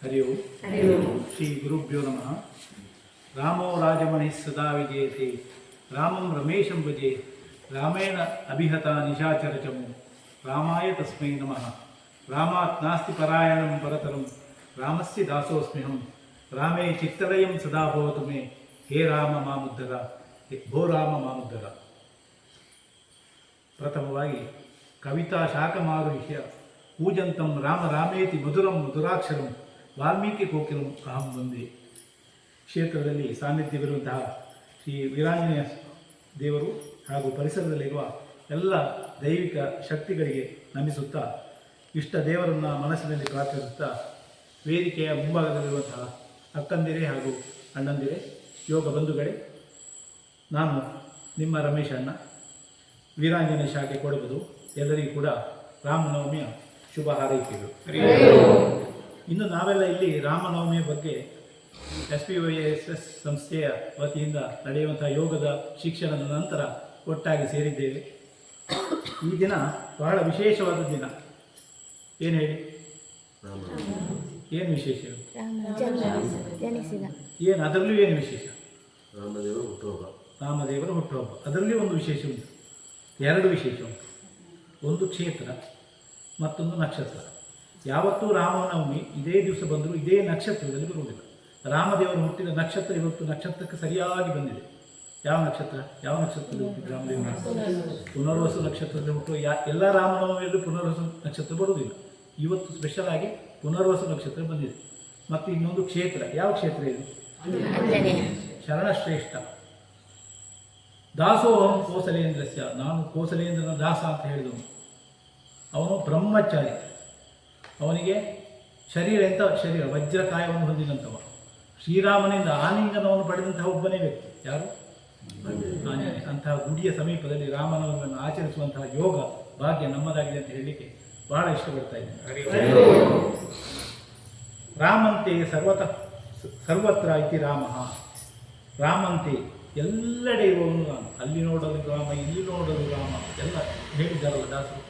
ಹರಿ ಓಂ. ಶ್ರೀ ಗುರುಭ್ಯೋ ನಮಃ. ರಾಮೋ ರಾಜಮಣಿಃ ಸದಾ ವಿಜಯತೆ, ರಾಮಂ ರಮೇಶಂ ಭಜೆ, ರಾಮೇಣ ಅಭಿಹತ ನಿಶಾಚರಚಮು, ರಾಮಾಯ ತಸ್ಮೈ ನಮಃ. ರಾಮಾತ್ ನಾಸ್ತಿ ಪರಾಯಣಂ ಪರತರಂ, ರಾಮಸ್ಯ ದಾಸೋಸ್ಮ್ಯಹಂ, ರಾಮೇ ಚಿತ್ತಲಯಂ ಸದಾ ಭವತು ಮೇ, ಹೇ ರಾಮ ಮಾಮುದ್ಧರ, ಭೋ ರಾಮ ಮಾಮುದ್ಧರ. ಪ್ರಥಮವಾಗಿ ಕವಿತಾ ಶಾಖಮಾರುಹ್ಯ ಪೂಜಂತಂ ರಾಮ ರಾಮೇತಿ ಮಧುರಂ ಮಧುರಾಕ್ಷರಂ ವಾಲ್ಮೀಕಿ ಕೋಕಿಲಂ ಅಹಂ ವಂದೇ. ಕ್ಷೇತ್ರದಲ್ಲಿ ಸಾನ್ನಿಧ್ಯವಿರುವಂತಹ ಶ್ರೀ ವೀರಾಂಜನೇಯ ದೇವರು ಹಾಗೂ ಪರಿಸರದಲ್ಲಿರುವ ಎಲ್ಲ ದೈವಿಕ ಶಕ್ತಿಗಳಿಗೆ ನಮಿಸುತ್ತಾ, ಇಷ್ಟ ದೇವರನ್ನು ಮನಸ್ಸಿನಲ್ಲಿ ಪ್ರಾರ್ಥಿಸುತ್ತಾ, ವೇದಿಕೆಯ ಮುಂಭಾಗದಲ್ಲಿರುವಂತಹ ಅಕ್ಕಂದಿರೇ ಹಾಗೂ ಅಣ್ಣಂದಿರೇ, ಯೋಗ ಬಂಧುಗಳೇ, ನಾನು ನಿಮ್ಮ ರಮೇಶ್ ಅಣ್ಣ, ವೀರಾಂಜನೇಯ ಶಾಖೆ ಕೊಡಬಹುದು. ಎಲ್ಲರಿಗೂ ಕೂಡ ರಾಮನವಮಿಯ ಶುಭ ಹಾರೈಕೆಗಳು. ಇನ್ನು ನಾವೆಲ್ಲ ಇಲ್ಲಿ ರಾಮನವಮಿಯ ಬಗ್ಗೆ SPYSS ಸಂಸ್ಥೆಯ ವತಿಯಿಂದ ನಡೆಯುವಂತಹ ಯೋಗದ ಶಿಕ್ಷಣದ ನಂತರ ಒಟ್ಟಾಗಿ ಸೇರಿದ್ದೇವೆ. ಈ ದಿನ ಬಹಳ ವಿಶೇಷವಾದ ದಿನ. ಏನು ಹೇಳಿ, ಏನು ವಿಶೇಷ? ಏನು ಅದರಲ್ಲೂ ಏನು ವಿಶೇಷ? ರಾಮದೇವರ ಹುಟ್ಟುಹಬ್ಬ. ಅದರಲ್ಲಿ ಒಂದು ವಿಶೇಷ ಉಂಟು, ಎರಡು ವಿಶೇಷ ಉಂಟು. ಒಂದು ಕ್ಷೇತ್ರ, ಮತ್ತೊಂದು ನಕ್ಷತ್ರ. ಯಾವತ್ತೂ ರಾಮನವಮಿ ಇದೇ ದಿವಸ ಬಂದರೂ ಇದೇ ನಕ್ಷತ್ರದಲ್ಲಿ ಬರುವುದಿಲ್ಲ. ರಾಮದೇವರು ಹುಟ್ಟಿದ ನಕ್ಷತ್ರ ಇವತ್ತು ನಕ್ಷತ್ರಕ್ಕೆ ಸರಿಯಾಗಿ ಬಂದಿದೆ. ಯಾವ ನಕ್ಷತ್ರ? ಯಾವ ನಕ್ಷತ್ರದಲ್ಲಿ ಹುಟ್ಟಿದ ರಾಮದೇವರು? ಪುನರ್ವಸು ನಕ್ಷತ್ರದಲ್ಲಿ ಹುಟ್ಟುವ ಎಲ್ಲ ರಾಮನವಮಿಯಲ್ಲೂ ಪುನರ್ವಸು ನಕ್ಷತ್ರ ಬರುವುದಿಲ್ಲ. ಇವತ್ತು ಸ್ಪೆಷಲ್ ಆಗಿ ಪುನರ್ವಸು ನಕ್ಷತ್ರ ಬಂದಿದೆ. ಮತ್ತು ಇನ್ನೊಂದು ಕ್ಷೇತ್ರ. ಯಾವ ಕ್ಷೇತ್ರ ಇದು? ಶರಣಶ್ರೇಷ್ಠ. ದಾಸೋಹಂ ಕೋಸಲೇಂದ್ರಸ್ಯ, ನಾನು ಕೋಸಲೇಂದ್ರನ ದಾಸ ಅಂತ ಹೇಳಿದವನು. ಅವನು ಬ್ರಹ್ಮಚಾರಿ. ಅವನಿಗೆ ಶರೀರ ಎಂಥ ಶರೀರ? ವಜ್ರಕಾಯವನ್ನು ಹೊಂದಿದಂಥವ. ಶ್ರೀರಾಮನಿಂದ ಆಲಿಂಗನವನ್ನು ಪಡೆದಂತಹ ಒಬ್ಬನೇ ವ್ಯಕ್ತಿ. ಯಾರು? ಆಂಜನೇಯ. ಅಂತಹ ಗುಡಿಯ ಸಮೀಪದಲ್ಲಿ ರಾಮನವರನ್ನು ಆಚರಿಸುವಂತಹ ಯೋಗ ಭಾಗ್ಯ ನಮ್ಮದಾಗಿದೆ ಅಂತ ಹೇಳಲಿಕ್ಕೆ ಬಹಳ ಇಷ್ಟಪಡ್ತಾ ಇದ್ದೇನೆ. ರಾಮಂತೆ ಸರ್ವತ್ರ ಇತಿ ರಾಮ. ರಾಮಂತೆ ಎಲ್ಲೆಡೆ ಇರುವವನು ರಾಮ. ಅಲ್ಲಿ ನೋಡಲು ರಾಮ, ಇಲ್ಲಿ ನೋಡಲು ರಾಮ, ಎಲ್ಲ ಹೇಳಿದ್ದಾರಲ್ಲ ದಾಸರು.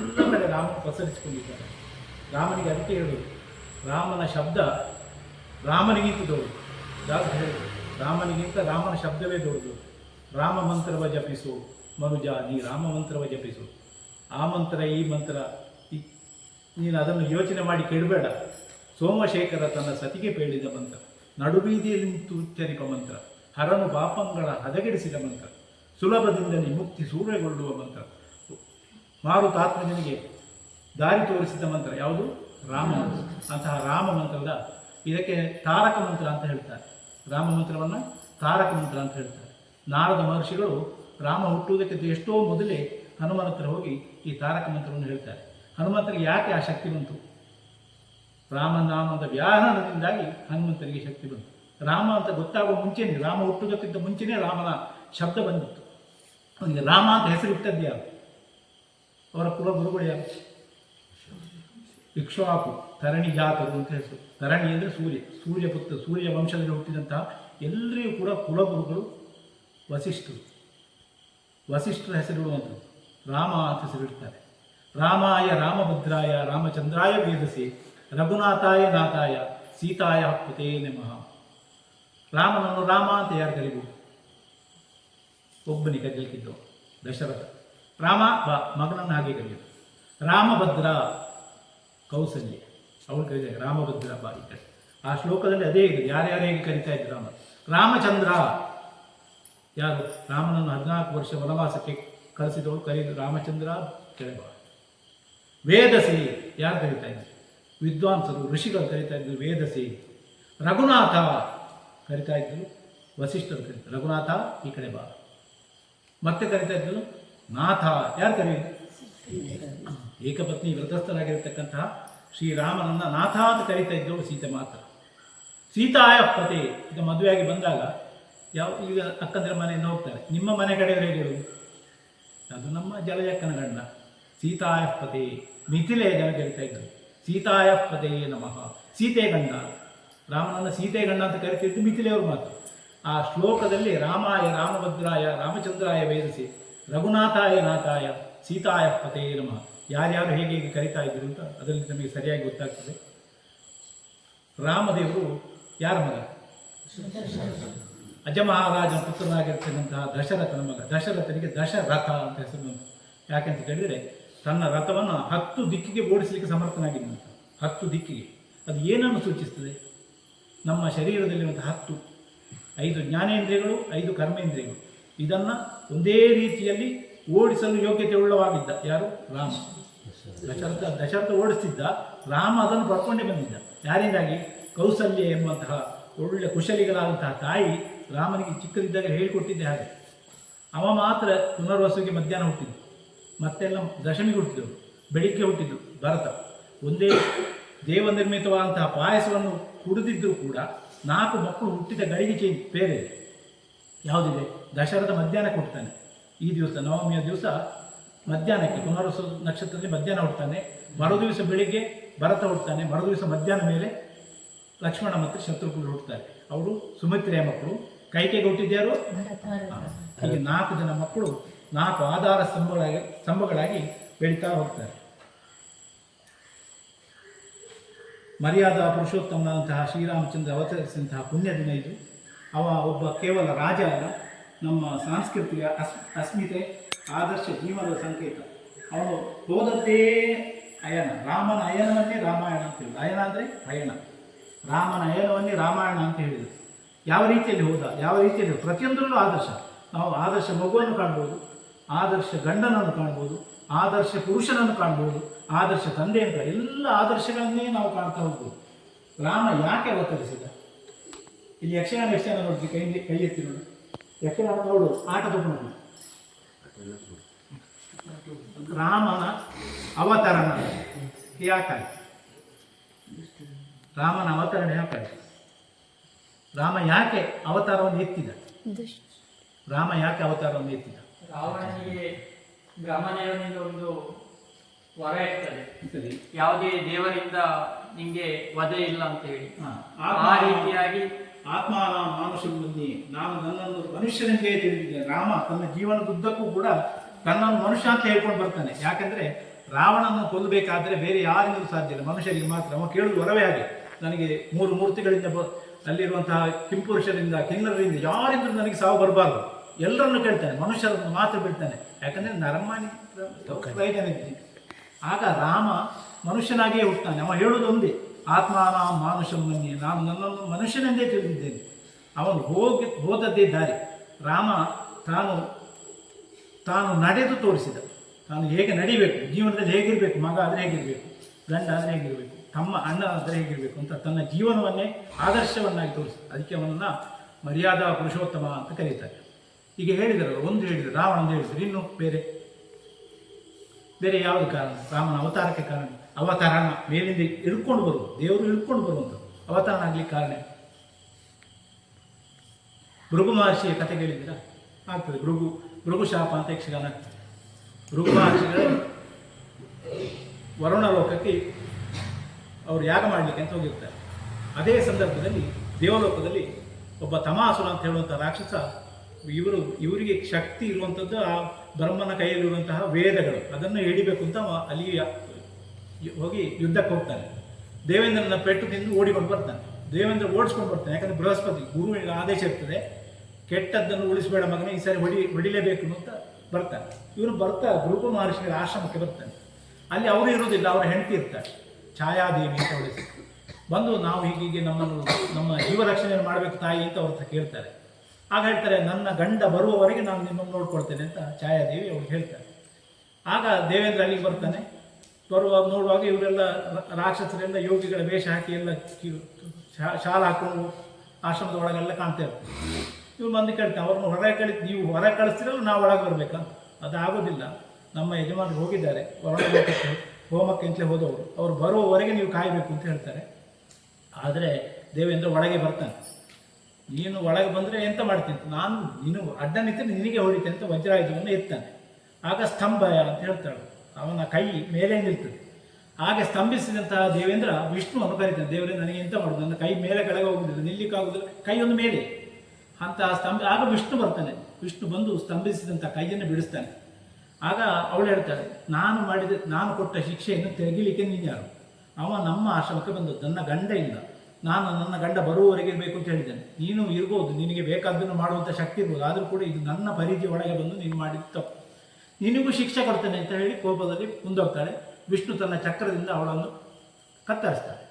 ಎಲ್ಲ ಕಡೆ ರಾಮ ಪಸರಿಸಿಕೊಂಡಿದ್ದಾರೆ. ರಾಮನಿಗೆ ಅದಕ್ಕೆ ಹೇಳುವುದು, ರಾಮನ ಶಬ್ದ ರಾಮನಿಗಿಂತ ದೊಡ್ಡದು. ದಾಸರು ಹೇಳಿದರು, ರಾಮನಿಗಿಂತ ರಾಮನ ಶಬ್ದವೇ ದೊಡ್ಡದು. ರಾಮ ಮಂತ್ರವ ಜಪಿಸು ಮನುಜ, ನೀ ರಾಮ ಮಂತ್ರವ ಜಪಿಸು. ಆ ಮಂತ್ರ ಈ ಮಂತ್ರ ನೀನು ಅದನ್ನು ಯೋಚನೆ ಮಾಡಿ ಕೆಡಬೇಡ. ಸೋಮಶೇಖರ ತನ್ನ ಸತಿಗೆ ಬೇಡಿದ ಮಂತ್ರ, ನಡುಬೀದಿಯಲ್ಲಿ ನಿಂತು ಉಚ್ಚರಿಪ ಮಂತ್ರ, ಹರನು ಪಾಪಂಗಳ ಹದಗೆಡಿಸಿದ ಮಂತ್ರ, ಸುಲಭದಿಂದಲೇ ಮುಕ್ತಿ ಸೂರ್ಯಗೊಳ್ಳುವ ಮಂತ್ರ, ಮಾರುತಾತ್ಮನಿಗೆ ದಾರಿ ತೋರಿಸಿದ ಮಂತ್ರ ಯಾವುದು? ರಾಮ ಮಂತ್ರ. ಅಂತಹ ರಾಮ ಮಂತ್ರದ ಇದಕ್ಕೆ ತಾರಕ ಮಂತ್ರ ಅಂತ ಹೇಳ್ತಾರೆ. ರಾಮ ಮಂತ್ರವನ್ನು ತಾರಕ ಮಂತ್ರ ಅಂತ ಹೇಳ್ತಾರೆ. ನಾರದ ಮಹರ್ಷಿಗಳು ರಾಮ ಹುಟ್ಟುವುದಕ್ಕೆ ಎಷ್ಟೋ ಮೊದಲೇ ಹನುಮನ ಹತ್ರ ಹೋಗಿ ಈ ತಾರಕ ಮಂತ್ರವನ್ನು ಹೇಳ್ತಾರೆ. ಹನುಮಂತರಿಗೆ ಯಾಕೆ ಆ ಶಕ್ತಿ ಬಂತು? ರಾಮನಾಮದ ವ್ಯಾಹರಣದಿಂದಾಗಿ ಹನುಮಂತರಿಗೆ ಶಕ್ತಿ ಬಂತು. ರಾಮ ಅಂತ ಗೊತ್ತಾಗುವ ಮುಂಚೆನೇ, ರಾಮ ಹುಟ್ಟುವುದಕ್ಕಿಂತ ಮುಂಚೆನೇ ರಾಮನ ಶಬ್ದ ಬಂದಿತ್ತು. ಅವನಿಗೆ ರಾಮ ಅಂತ ಹೆಸರಿಟ್ಟದ್ದು ಯಾರು? ಅವರ ಕುಲಗುರುಗಳು ಯಾರು? ಇಕ್ಷ್ವಾಕು, ತರಣಿ ಜಾತರು ಅಂತ ಹೆಸರು. ತರಣಿ ಅಂದರೆ ಸೂರ್ಯ, ಸೂರ್ಯಪುತ್ರ, ಸೂರ್ಯ ವಂಶದಲ್ಲಿ ಹುಟ್ಟಿದಂತಹ ಎಲ್ಲರಿಗೂ ಕೂಡ ಕುಲಗುರುಗಳು ವಸಿಷ್ಠರು. ವಸಿಷ್ಠರ ಹೆಸರಿಡುವಂಥದ್ದು ರಾಮ ಅಂತ ಹೆಸರಿಡ್ತಾರೆ. ರಾಮಾಯ ರಾಮಭದ್ರಾಯ ರಾಮಚಂದ್ರಾಯ ವೇದಸಿ, ರಘುನಾಥಾಯ ನಾಥಾಯ ಸೀತಾಯ ಪತೇ ನಮಃ. ರಾಮನನ್ನು ರಾಮ ಅಂತ ಯಾರು ಕರೀಬೋದು? ಒಬ್ಬನಿಗೆ ಕರೀಲಿಕ್ಕಿದ್ದವು, ದಶರಥ. ರಾಮ ಬಾ, ಮಗನನ್ನು ಹಾಗೆ ಕರೆಯೋದು. ರಾಮಭದ್ರ, ಕೌಸಲ್ಯ, ಅವಳು ಕರೀತಾರೆ ರಾಮಭದ್ರ ಬಾ ಈ ಕಡೆ. ಆ ಶ್ಲೋಕದಲ್ಲಿ ಅದೇ ಇದೆ, ಯಾರ್ಯಾರು ಹೇಗೆ ಕರೀತಾ ಇದ್ರು ರಾಮ. ರಾಮಚಂದ್ರ ಯಾರು? ರಾಮನನ್ನು 14 ವರ್ಷ ವನವಾಸಕ್ಕೆ ಕಳಿಸಿದವಳು ಕರೀದು ರಾಮಚಂದ್ರ ಕೆಳಬ. ವೇದಸಿ ಯಾರು ಕರೀತಾ ಇದ್ರು? ವಿದ್ವಾಂಸರು, ಋಷಿಗಳು ಕರೀತಾ ಇದ್ರು ವೇದಸಿ. ರಘುನಾಥ ಕರಿತಾ ಇದ್ದರು, ವಸಿಷ್ಠರು ಕರೀತಾರೆ ರಘುನಾಥ ಈ ಕಡೆ ಬಾ. ಮತ್ತೆ ಕರಿತಾ ಇದ್ದರು ನಾಥ, ಯಾರು ಕರೆಯುವುದು? ಏಕಪತ್ನಿ ವ್ರತಸ್ಥರಾಗಿರ್ತಕ್ಕಂತಹ ಶ್ರೀರಾಮನನ್ನು ನಾಥ ಅಂತ ಕರೀತಾ ಇದ್ದವಳು ಸೀತೆ ಮಾತ್ರ. ಸೀತಾಯ ಪತೆ, ಈಗ ಮದುವೆಯಾಗಿ ಬಂದಾಗ ಈಗ ಅಕ್ಕಂದಿರ ಮನೆಯಿಂದ ಹೋಗ್ತಾರೆ, ನಿಮ್ಮ ಮನೆ ಕಡೆಯವರು ಹೇಗೆ ಹೇಳುವುದು? ಅದು ನಮ್ಮ ಜಲಜಕ್ಕನ ಗಂಡ ಸೀತಾಯ ಪತೆ. ಮಿಥಿಲೆಯ ಜನ ಕರಿತಾ ಇದ್ದರು ಸೀತಾಯ ಪತೆ ನಮಃ. ಸೀತೆ ಗಂಡ, ರಾಮನನ್ನು ಸೀತೆ ಗಂಡ ಅಂತ ಕರಿತಿದ್ದು ಮಿಥಿಲೆಯವರು ಮಾತ್ರ. ಆ ಶ್ಲೋಕದಲ್ಲಿ ರಾಮಾಯ ರಾಮಭದ್ರಾಯ ರಾಮಚಂದ್ರಾಯ ವೇದಸಿ, ರಘುನಾಥಾಯ ನಾಥಾಯ ಸೀತಾಯ ಪತೇ ನಮಃ ಯಾರ್ಯಾರು ಹೇಗೆ ಕರಿತಾ ಇದ್ರು ಅಂತ ಅದರಲ್ಲಿ ನಮಗೆ ಸರಿಯಾಗಿ ಗೊತ್ತಾಗ್ತದೆ. ರಾಮದೇವರು ಯಾರ ಮಗ? ಅಜಮಹಾರಾಜನ ಪುತ್ರನಾಗಿರ್ತಕ್ಕಂತಹ ದಶರಥನ ಮಗ. ದಶರಥನಿಗೆ ದಶರಥ ಅಂತ ಹೆಸರು ಬಂತು. ಯಾಕೆಂತ ಕೇಳಿದರೆ ತನ್ನ ರಥವನ್ನು 10 ದಿಕ್ಕಿಗೆ ಓಡಿಸಲಿಕ್ಕೆ ಸಮರ್ಥನಾಗಿದ್ದಂತ. 10 ದಿಕ್ಕಿಗೆ. ಅದು ಏನನ್ನು ಸೂಚಿಸ್ತದೆ? ನಮ್ಮ ಶರೀರದಲ್ಲಿರುವಂತಹ 5 ಜ್ಞಾನೇಂದ್ರಿಯಗಳು, 5 ಕರ್ಮೇಂದ್ರಿಯಗಳು. ಇದನ್ನು ಒಂದೇ ರೀತಿಯಲ್ಲಿ ಓಡಿಸಲು ಯೋಗ್ಯತೆ ಉಳ್ಳವಾಗಿದ್ದ ಯಾರು? ರಾಮ. ದಶರಥ ಓಡಿಸ್ತಿದ್ದ, ರಾಮ ಅದನ್ನು ಪಡ್ಕೊಂಡೇ ಬಂದಿದ್ದ. ಯಾರಿಂದಾಗಿ? ಕೌಸಲ್ಯ ಎಂಬಂತಹ ಒಳ್ಳೆ ಕುಶಲಿಗಳಾದಂತಹ ತಾಯಿ ರಾಮನಿಗೆ ಚಿಕ್ಕದಿದ್ದಾಗ ಹೇಳಿಕೊಟ್ಟಿದ್ದೆ ಹಾಗೆ. ಅವ ಮಾತ್ರ ಪುನರ್ವಸುವಿಗೆ ಮಧ್ಯಾಹ್ನ ಹುಟ್ಟಿದ್ದು, ಮತ್ತೆಲ್ಲ ದಶಮಿಗೆ ಹುಟ್ಟಿದವರು, ಬೆಳಿಗ್ಗೆ ಹುಟ್ಟಿದ್ದು ಭರತ. ಒಂದೇ ದೇವ ನಿರ್ಮಿತವಾದಂತಹ ಪಾಯಸವನ್ನು ಕುಡಿದಿದ್ದರೂ ಕೂಡ 4 ಮಕ್ಕಳು ಹುಟ್ಟಿದ ಗಳಿಗೆ ಚೇಂಜ್ ಬೇರೆ ಇದೆ. ಯಾವುದಿದೆ? ದಶರಥ ಮಧ್ಯಾಹ್ನಕ್ಕೆ ಹುಟ್ಟುತ್ತಾನೆ. ಈ ದಿವಸ ನವಮಿಯ ದಿವಸ ಮಧ್ಯಾಹ್ನಕ್ಕೆ, ಪುನರ್ವಸು ನಕ್ಷತ್ರದಲ್ಲಿ ಮಧ್ಯಾಹ್ನ ಹುಟ್ಟುತ್ತಾನೆ. ಮರುದಿವಸ ಬೆಳಿಗ್ಗೆ ಭರತ ಹುಟ್ಟುತ್ತಾನೆ. ಮರುದಿವಸ ಮಧ್ಯಾಹ್ನ ಮೇಲೆ ಲಕ್ಷ್ಮಣ ಮತ್ತು ಶತ್ರುಘ್ನ ಹುಟ್ಟುತ್ತಾರೆ. ಅವರು ಸುಮಿತ್ರೆಯ ಮಕ್ಕಳು. ಕೈಕೆಗೆ ಹುಟ್ಟಿದ್ಯಾರು? ಹೀಗೆ 4 ಜನ ಮಕ್ಕಳು 4 ಆಧಾರ ಸ್ತಂಭಗಳಾಗಿ ಬೆಳೀತಾ ಹೋಗ್ತಾರೆ. ಮರ್ಯಾದಾ ಪುರುಷೋತ್ತಮನಾದಂತಹ ಶ್ರೀರಾಮಚಂದ್ರ ಅವತರಿಸಿದಂತಹ ಪುಣ್ಯ ದಿನ ಇದು. ಅವ ಒಬ್ಬ ಕೇವಲ ರಾಜ ಅಲ್ಲ, ನಮ್ಮ ಸಾಂಸ್ಕೃತಿಕ ಅಸ್ಮಿತೆ, ಆದರ್ಶ ಜೀವನದ ಸಂಕೇತ. ಅವನು ಹೋದದ್ದೇ ಅಯನ. ರಾಮನ ಅಯನವನ್ನೇ ರಾಮಾಯಣ ಅಂತ ಹೇಳಿದ್ರು. ಅಯನ ಅಂದರೆ ಅಯನ. ರಾಮನ ಅಯನವನ್ನೇ ರಾಮಾಯಣ ಅಂತ ಹೇಳಿದರು. ಯಾವ ರೀತಿಯಲ್ಲಿ ಹೋದ, ಯಾವ ರೀತಿಯಲ್ಲಿ ಪ್ರತಿಯೊಂದರಲ್ಲೂ ಆದರ್ಶ. ನಾವು ಆದರ್ಶ ಮಗುವನ್ನು ಕಾಣ್ಬೋದು, ಆದರ್ಶ ಗಂಡನನ್ನು ಕಾಣ್ಬೋದು, ಆದರ್ಶ ಪುರುಷನನ್ನು ಕಾಣ್ಬೋದು, ಆದರ್ಶ ತಂದೆಯನ್ನು ಎಲ್ಲ ಆದರ್ಶಗಳನ್ನೇ ನಾವು ಕಾಣ್ತಾ ಹೋಗ್ಬೋದು. ರಾಮ ಯಾಕೆ ಅವತರಿಸಿದ? ಇಲ್ಲಿ ಯಕ್ಷಗಾನ ನೋಡ್ತೀವಿ. ಕೈ ಎತ್ತಿ ನೋಡಿ. ಯಕ್ಷಗಾನ ನೋಡು, ಆಟ ತಗೊಂಡು. ರಾಮನ ಅವತರಣ ಯಾಕಾಯ್ತು? ರಾಮನ ಅವತರಣ ಯಾಕಾಯ್ತು? ರಾಮ ಯಾಕೆ ಅವತಾರವನ್ನು ಎತ್ತಿದ? ರಾಮ ಯಾಕೆ ಅವತಾರವನ್ನು ಎತ್ತಿದ? ರಾವಣನಿಗೆ ಬ್ರಹ್ಮದೇವನಿಂದ ಒಂದು ವರ ಇರ್ತದೆ, ಯಾವುದೇ ದೇವರಿಂದ ನಿಂಗೆ ವಧೆ ಇಲ್ಲ ಅಂತ ಹೇಳಿ. ಆ ರೀತಿಯಾಗಿ ಆತ್ಮಾನ ಮಾನುಷವನ್ನೇ, ನಾನು ನನ್ನನ್ನು ಮನುಷ್ಯನೆಂದೇ ತಿಳಿದಿದ್ದೇನೆ. ರಾಮ ತನ್ನ ಜೀವನದುದ್ದಕ್ಕೂ ಕೂಡ ತನ್ನನ್ನು ಮನುಷ್ಯ ಅಂತ ಹೇಳ್ಕೊಂಡು ಬರ್ತಾನೆ. ಯಾಕೆಂದ್ರೆ ರಾವಣನನ್ನು ಕೊಲ್ಲಬೇಕಾದ್ರೆ ಬೇರೆ ಯಾರಿಂದಲೂ ಸಾಧ್ಯ ಇಲ್ಲ, ಮನುಷ್ಯರಿಗೆ ಮಾತ್ರ. ಅವ ಕೇಳುವುದು ವರವೇ ಹಾಗೆ, ನನಗೆ 3 ಮೂರ್ತಿಗಳಿಂದ ಅಲ್ಲಿರುವಂತಹ ಕಿಂಪುರುಷರಿಂದ, ಕಿನ್ನರರಿಂದ ಯಾರಿಂದಲೂ ನನಗೆ ಸಾವು ಬರಬಾರ್ದು. ಎಲ್ಲರನ್ನು ಕೇಳ್ತಾನೆ, ಮನುಷ್ಯರನ್ನು ಮಾತ್ರ ಬಿಡ್ತಾನೆ. ಯಾಕಂದರೆ ನರಮಾನಿ ಪ್ರಯೋಜನ ಇದ್ದೀನಿ. ಆಗ ರಾಮ ಮನುಷ್ಯನಾಗಿಯೇ ಹುಟ್ಟುತ್ತಾನೆ. ಅವ ಹೇಳುವುದು ಒಂದೇ, ಆತ್ಮಾನ ಮಾನುಷವನ್ನೇ, ನಾನು ನನ್ನನ್ನು ಮನುಷ್ಯನೆಂದೇ ತಿಳಿದಿದ್ದೇನೆ. ಅವನು ಹೋದದ್ದೇ ದಾರಿ. ರಾಮ ತಾನು ನಡೆದು ತೋರಿಸಿದ. ತಾನು ಹೇಗೆ ನಡಿಬೇಕು, ಜೀವನದಲ್ಲಿ ಹೇಗಿರಬೇಕು, ಮಗ ಆದರೆ ಹೇಗಿರಬೇಕು, ಗಂಡ ಆದರೆ ಹೇಗಿರಬೇಕು, ತಮ್ಮ ಅಣ್ಣ ಆದರೆ ಹೇಗಿರಬೇಕು ಅಂತ ತನ್ನ ಜೀವನವನ್ನೇ ಆದರ್ಶವನ್ನಾಗಿ ತೋರಿಸಿದ. ಅದಕ್ಕೆ ಅವನನ್ನು ಮರ್ಯಾದಾ ಪುರುಷೋತ್ತಮ ಅಂತ ಕರೀತಾರೆ. ಈಗ ಹೇಳಿದರು, ಒಂದು ಹೇಳಿದರು, ರಾವಣ ಅಂತ ಹೇಳಿದರು. ಇನ್ನು ಬೇರೆ ಯಾವುದು ಕಾರಣ? ರಾಮನ ಅವತಾರಕ್ಕೆ ಕಾರಣ. ಅವತಾರಣ ಮೇಲಿಂದ ಇಳ್ಕೊಂಡು ಬರುವುದು, ದೇವರು ಇಳ್ಕೊಂಡು ಬರುವಂಥದ್ದು ಅವತಾರಣ ಆಗಲಿಕ್ಕೆ ಕಾರಣ. ಭೃಗು ಮಹರ್ಷಿಯ ಕಥೆ ಕೇಳಿದ್ದೀರಾ? ಆಗ್ತದೆ. ಭೃಗು ಶಾಪ ಅಂತ ಯಕ್ಷಗಾನ ಆಗ್ತದೆ. ಭೃಗು ಮಹರ್ಷಿಗಳು ವರುಣ ಲೋಕಕ್ಕೆ ಅವರು ಯಾಗ ಮಾಡಲಿಕ್ಕೆ ಅಂತ ಹೋಗಿರ್ತಾರೆ. ಅದೇ ಸಂದರ್ಭದಲ್ಲಿ ದೇವಲೋಕದಲ್ಲಿ ಒಬ್ಬ ತಮಾಸುರ ಅಂತ ಹೇಳುವಂಥ ರಾಕ್ಷಸ, ಇವರಿಗೆ ಶಕ್ತಿ ಇರುವಂಥದ್ದು ಆ ಬ್ರಹ್ಮನ ಕೈಯಲ್ಲಿರುವಂತಹ ವೇದಗಳು, ಅದನ್ನು ಹಿಡಿಬೇಕು ಅಂತ ಅಲ್ಲಿ ಹೋಗಿ ಯುದ್ಧಕ್ಕೆ ಹೋಗ್ತಾನೆ. ದೇವೇಂದ್ರನ ಪೆಟ್ಟು ತಿಂದು ಓಡಿಕೊಂಡು ಬರ್ತಾನೆ. ದೇವೇಂದ್ರ ಓಡಿಸ್ಕೊಂಡು ಬರ್ತಾನೆ. ಯಾಕಂದರೆ ಬೃಹಸ್ಪತಿ ಗುರುವಿನ ಆದೇಶ ಇರ್ತದೆ, ಕೆಟ್ಟದ್ದನ್ನು ಉಳಿಸಬೇಡ ಮಗನೇ, ಈ ಸಾರಿ ಹೊಡಿಲೇಬೇಕು ಅಂತ ಬರ್ತಾನೆ. ಇವನು ಭೃಗು ಮಹರ್ಷಿಗಳ ಆಶ್ರಮಕ್ಕೆ ಬರ್ತಾನೆ. ಅಲ್ಲಿ ಅವರು ಇರೋದಿಲ್ಲ, ಅವರ ಹೆಂಡತಿ ಇರ್ತಾರೆ, ಛಾಯಾದೇವಿ ಅಂತ ಅವಳಿಸಿ. ಬಂದು ನಾವು ಹೀಗೆ ನಮ್ಮ ಜೀವ ರಕ್ಷಣೆಯನ್ನು ಮಾಡಬೇಕು ತಾಯಿ ಅಂತ ಅವ್ರ ಹತ್ರ ಕೇಳ್ತಾರೆ. ಆಗ ಹೇಳ್ತಾರೆ, ನನ್ನ ಗಂಡ ಬರುವವರೆಗೆ ನಾನು ನಿಮ್ಮನ್ನು ನೋಡ್ಕೊಳ್ತೇನೆ ಅಂತ ಛಾಯಾದೇವಿ ಅವ್ರಿಗೆ ಹೇಳ್ತಾರೆ. ಆಗ ದೇವೇಂದ್ರ ಅಲ್ಲಿಗೆ ಬರ್ತಾನೆ. ನೋಡುವಾಗ ಇವರೆಲ್ಲ ರಾಕ್ಷಸರೆಲ್ಲ ಯೋಗಿಗಳ ವೇಷ ಹಾಕಿ ಎಲ್ಲ ಶಾಲ ಹಾಕೊಂಡು ಆಶ್ರಮದ ಒಳಗೆಲ್ಲ ಕಾಣ್ತಾ ಇರ್ತಾರೆ. ಇವ್ರು ಬಂದು ಕೇಳ್ತಾರೆ, ಅವ್ರನ್ನ ಹೊರಗೆ ನೀವು ಹೊರಗೆ ಕಳಿಸ್ತಿರಲ್ಲ, ನಾವು ಒಳಗೆ ಬರ್ಬೇಕಂತ. ಅದು ಆಗೋದಿಲ್ಲ, ನಮ್ಮ ಯಜಮಾನರು ಹೋಗಿದ್ದಾರೆ ಹೊರಗೆ ಹೋಮಕ್ಕೆ ಅಂತಲೇ ಹೋದವರು, ಅವರು ಬರುವವರೆಗೆ ನೀವು ಕಾಯಬೇಕು ಅಂತ ಹೇಳ್ತಾರೆ. ಆದರೆ ದೇವೇಂದ್ರ ಒಳಗೆ ಬರ್ತಾನೆ. ನೀನು ಒಳಗೆ ಬಂದರೆ ಎಂತ ಮಾಡ್ತೀನಿ, ನೀನು ಅಡ್ಡ ನಿಂತು ನಿನಗೆ ಹೊಡಿತೆ ಅಂತ ವಜ್ರಾಯುಧವನ್ನು ಎತ್ತಾನೆ. ಆಗ ಸ್ತಂಭಯ ಅಂತ ಹೇಳ್ತಾಳೆ, ಅವನ ಕೈ ಮೇಲೆ ನಿಲ್ತದೆ. ಹಾಗೆ ಸ್ತಂಭಿಸಿದಂತಹ ದೇವೇಂದ್ರ ವಿಷ್ಣುವನ್ನು ಕರೀತಾನೆ. ದೇವರೇ ನನಗೆ ಎಂತ ಮಾಡೋದು, ನನ್ನ ಕೈ ಮೇಲೆ ಕೆಳಗೆ ಹೋಗುವುದಿಲ್ಲ, ನಿಲ್ಲಿಕ್ಕಾಗುವುದಿಲ್ಲ, ಕೈಯೊಂದು ಮೇಲೆ ಅಂತ ಆಗ ವಿಷ್ಣು ಬರ್ತಾನೆ. ವಿಷ್ಣು ಬಂದು ಸ್ತಂಭಿಸಿದಂಥ ಕೈಯನ್ನು ಬಿಡಿಸ್ತಾನೆ. ಆಗ ಅವಳು ಹೇಳ್ತಾಳೆ, ನಾನು ಕೊಟ್ಟ ಶಿಕ್ಷೆಯನ್ನು ತೆಗಿಲಿಕ್ಕೆ ನೀನು ಯಾರು? ಅವ ನಮ್ಮ ಆಶ್ರಮಕ್ಕೆ ಬಂದದ್ದು, ನನ್ನ ಗಂಡ ಇಲ್ಲ, ನಾನು ನನ್ನ ಗಂಡ ಬರುವವರೆಗೆ ಇರಬೇಕು ಅಂತ ಹೇಳಿದ್ದೇನೆ. ನೀನು ಇರ್ಬೋದು, ನಿನಗೆ ಬೇಕಾದ್ದನ್ನು ಮಾಡುವಂಥ ಶಕ್ತಿ ಇರ್ಬೋದು, ಆದರೂ ಕೂಡ ಇದು ನನ್ನ ಪರಿಧಿ ಒಳಗೆ ಬಂದು ನೀನು ಮಾಡಿದ ತಪ್ಪು, ನಿನಗೂ ಶಿಕ್ಷೆ ಕೊಡ್ತೇನೆ ಅಂತ ಹೇಳಿ ಕೋಪದಲ್ಲಿ ಮುಂದೋಗ್ತಾಳೆ. ವಿಷ್ಣು ತನ್ನ ಚಕ್ರದಿಂದ ಅವಳನ್ನು ಕತ್ತರಿಸ್ತಾಳೆ.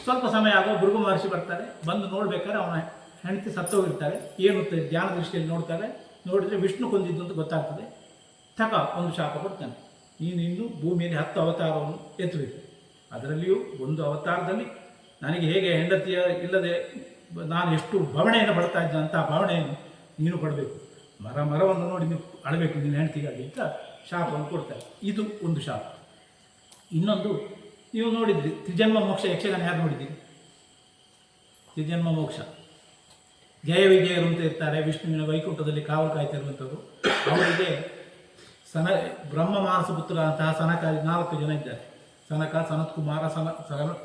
ಸ್ವಲ್ಪ ಸಮಯ ಆಗೋ ಭೃಗು ಮಹರ್ಷಿ ಬರ್ತಾರೆ. ಬಂದು ನೋಡ್ಬೇಕಾದ್ರೆ ಅವನ ಹೆಂಡತಿ ಸತ್ತೋಗಿರ್ತಾರೆ. ಏನು ಧ್ಯಾನ ದೃಷ್ಟಿಯಲ್ಲಿ ನೋಡ್ತಾರೆ. ನೋಡಿದರೆ ವಿಷ್ಣು ಕೊಂದಿದ್ದು ಅಂತ ಗೊತ್ತಾಗ್ತದೆ. ಒಂದು ಶಾಪ ಕೊಡ್ತಾನೆ, ನೀನು ಇನ್ನು ಭೂಮಿಯಲ್ಲಿ 10 ಅವತಾರವನ್ನು ಎತ್ತಬೇಕು. ಅದರಲ್ಲಿಯೂ ಒಂದು ಅವತಾರದಲ್ಲಿ ನನಗೆ ಹೇಗೆ ಹೆಂಡತಿಯ ಇಲ್ಲದೆ ನಾನು ಎಷ್ಟು ಭವಣೆಯನ್ನು ಪಡ್ತಾ ಇದ್ದ ಅಂತ ಭವಣೆಯನ್ನು ನೀನು ಪಡಬೇಕು. ಮರವನ್ನು ನೋಡಿ ನೀವು ಅಳಬೇಕು ನಿನ್ನ ಹೆಂಡತಿಗಾಗಿ ಅಂತ ಶಾಪವನ್ನು ಕೊಡ್ತಾರೆ. ಇದು ಒಂದು ಶಾಪ. ಇನ್ನೊಂದು ನೀವು ನೋಡಿದ್ರಿ, ತ್ರಿಜನ್ಮ ಮೋಕ್ಷ ಯಕ್ಷಗಾನ ಯಾರು ನೋಡಿದ್ದೀರಿ? ತ್ರಿಜನ್ಮ ಮೋಕ್ಷ ಜಯ ವಿಜಯರು ಅಂತ ಇರ್ತಾರೆ. ವಿಷ್ಣುವಿನ ವೈಕುಂಠದಲ್ಲಿ ಕಾವಲು ಕಾಯ್ತಿರುವಂಥವ್ರು. ಅವರಿಗೆ ಬ್ರಹ್ಮ ಮಾನಸ ಪುತ್ರ ಅಂತಹ ಸನಕಾದಿ 4 ಜನ ಇದ್ದಾರೆ. ಸನಕ, ಸನತ್ಕುಮಾರ,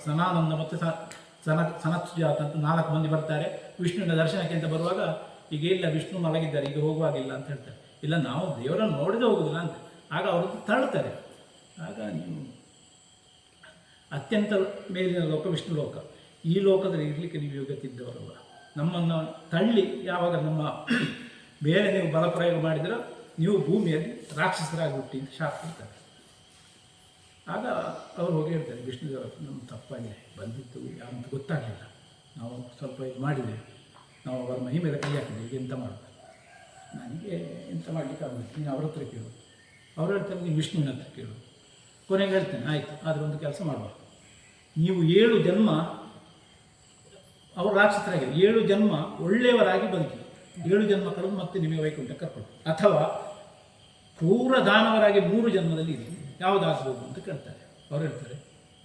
ಸನಾನಂದ ಮತ್ತು ಸನತ್ಸುಜಾತ ಅಂತ 4 ಮಂದಿ ಬರ್ತಾರೆ. ವಿಷ್ಣುವಿನ ದರ್ಶನಕ್ಕೆ ಅಂತ ಬರುವಾಗ, ಈಗ ಇಲ್ಲ ವಿಷ್ಣು ಮಲಗಿದ್ದಾರೆ, ಈಗ ಹೋಗುವಾಗಿಲ್ಲ ಅಂತ ಹೇಳ್ತಾರೆ. ಇಲ್ಲ, ನಾವು ದೇವರನ್ನು ನೋಡಿದೇ ಹೋಗುದಿಲ್ಲ ಅಂತ. ಆಗ ಅವರು ತಳ್ಳುತ್ತಾರೆ. ಆಗ ನೀವು ಅತ್ಯಂತ ಮೇಲಿನ ಲೋಕ ವಿಷ್ಣು ಲೋಕ, ಈ ಲೋಕದಲ್ಲಿ ಇರಲಿಕ್ಕೆ ನೀವು ಯೋಗ್ಯತಿದ್ದವರಲ್ಲ. ನಮ್ಮನ್ನು ತಳ್ಳಿ ಯಾವಾಗ ನಮ್ಮ ಬೇರೆ ನೀವು ಬಲಪ್ರಯೋಗ ಮಾಡಿದರೆ ನೀವು ಭೂಮಿಯಲ್ಲಿ ರಾಕ್ಷಸರಾಗಿ ಹುಟ್ಟಿ ಅಂತ ಶಾಪ ಕೊಡ್ತಾರೆ. ಆಗ ಅವರು ಹೋಗಿ ಹೇಳ್ತಾರೆ, ವಿಷ್ಣುದೇವರು ನಮ್ಮ ತಪ್ಪಾಗಿದೆ, ಬಂದಿದ್ದು ಯಾವಂತ ಗೊತ್ತಾಗಲಿಲ್ಲ, ನಾವು ಸ್ವಲ್ಪ ಇದು ಮಾಡಿದ್ದೇವೆ, ನಾವು ಅವರ ಮಹಿಮೇಲೆ ಕೈ ಹಾಕಿದ್ದೇವೆ, ಈಗ ಎಂತ ಮಾಡೋದು? ನನಗೆ ಎಂತ ಮಾಡಲಿಕ್ಕೆ ಆಗೋದು, ನೀನು ಅವ್ರ ಹತ್ರ ಕೇಳು. ಅವ್ರು ಹೇಳ್ತಾರೆ, ನೀವು ವಿಷ್ಣುವಿನ ಹತ್ರ ಕೇಳು. ಕೊನೆಗೆ ಹೇಳ್ತೇನೆ, ಆಯಿತು, ಆದರೆ ಒಂದು ಕೆಲಸ ಮಾಡುವ, ನೀವು 7 ಜನ್ಮ ಅವರು ರಾಕ್ಷಸರಾಗಿ 7 ಜನ್ಮ ಒಳ್ಳೆಯವರಾಗಿ ಬದುಕಿ 7 ಜನ್ಮ ಕಳೆದು ಮತ್ತೆ ನಿಮಗೆ ವೈಕುಂಠ ಕರ್ಕೊಂಡು, ಅಥವಾ ಕ್ರೂರ ದಾನವರಾಗಿ 3 ಜನ್ಮದಲ್ಲಿ ಇದೆ, ಯಾವುದಾಗ್ಬೋದು ಅಂತ ಕೇಳ್ತಾರೆ. ಅವ್ರು ಹೇಳ್ತಾರೆ,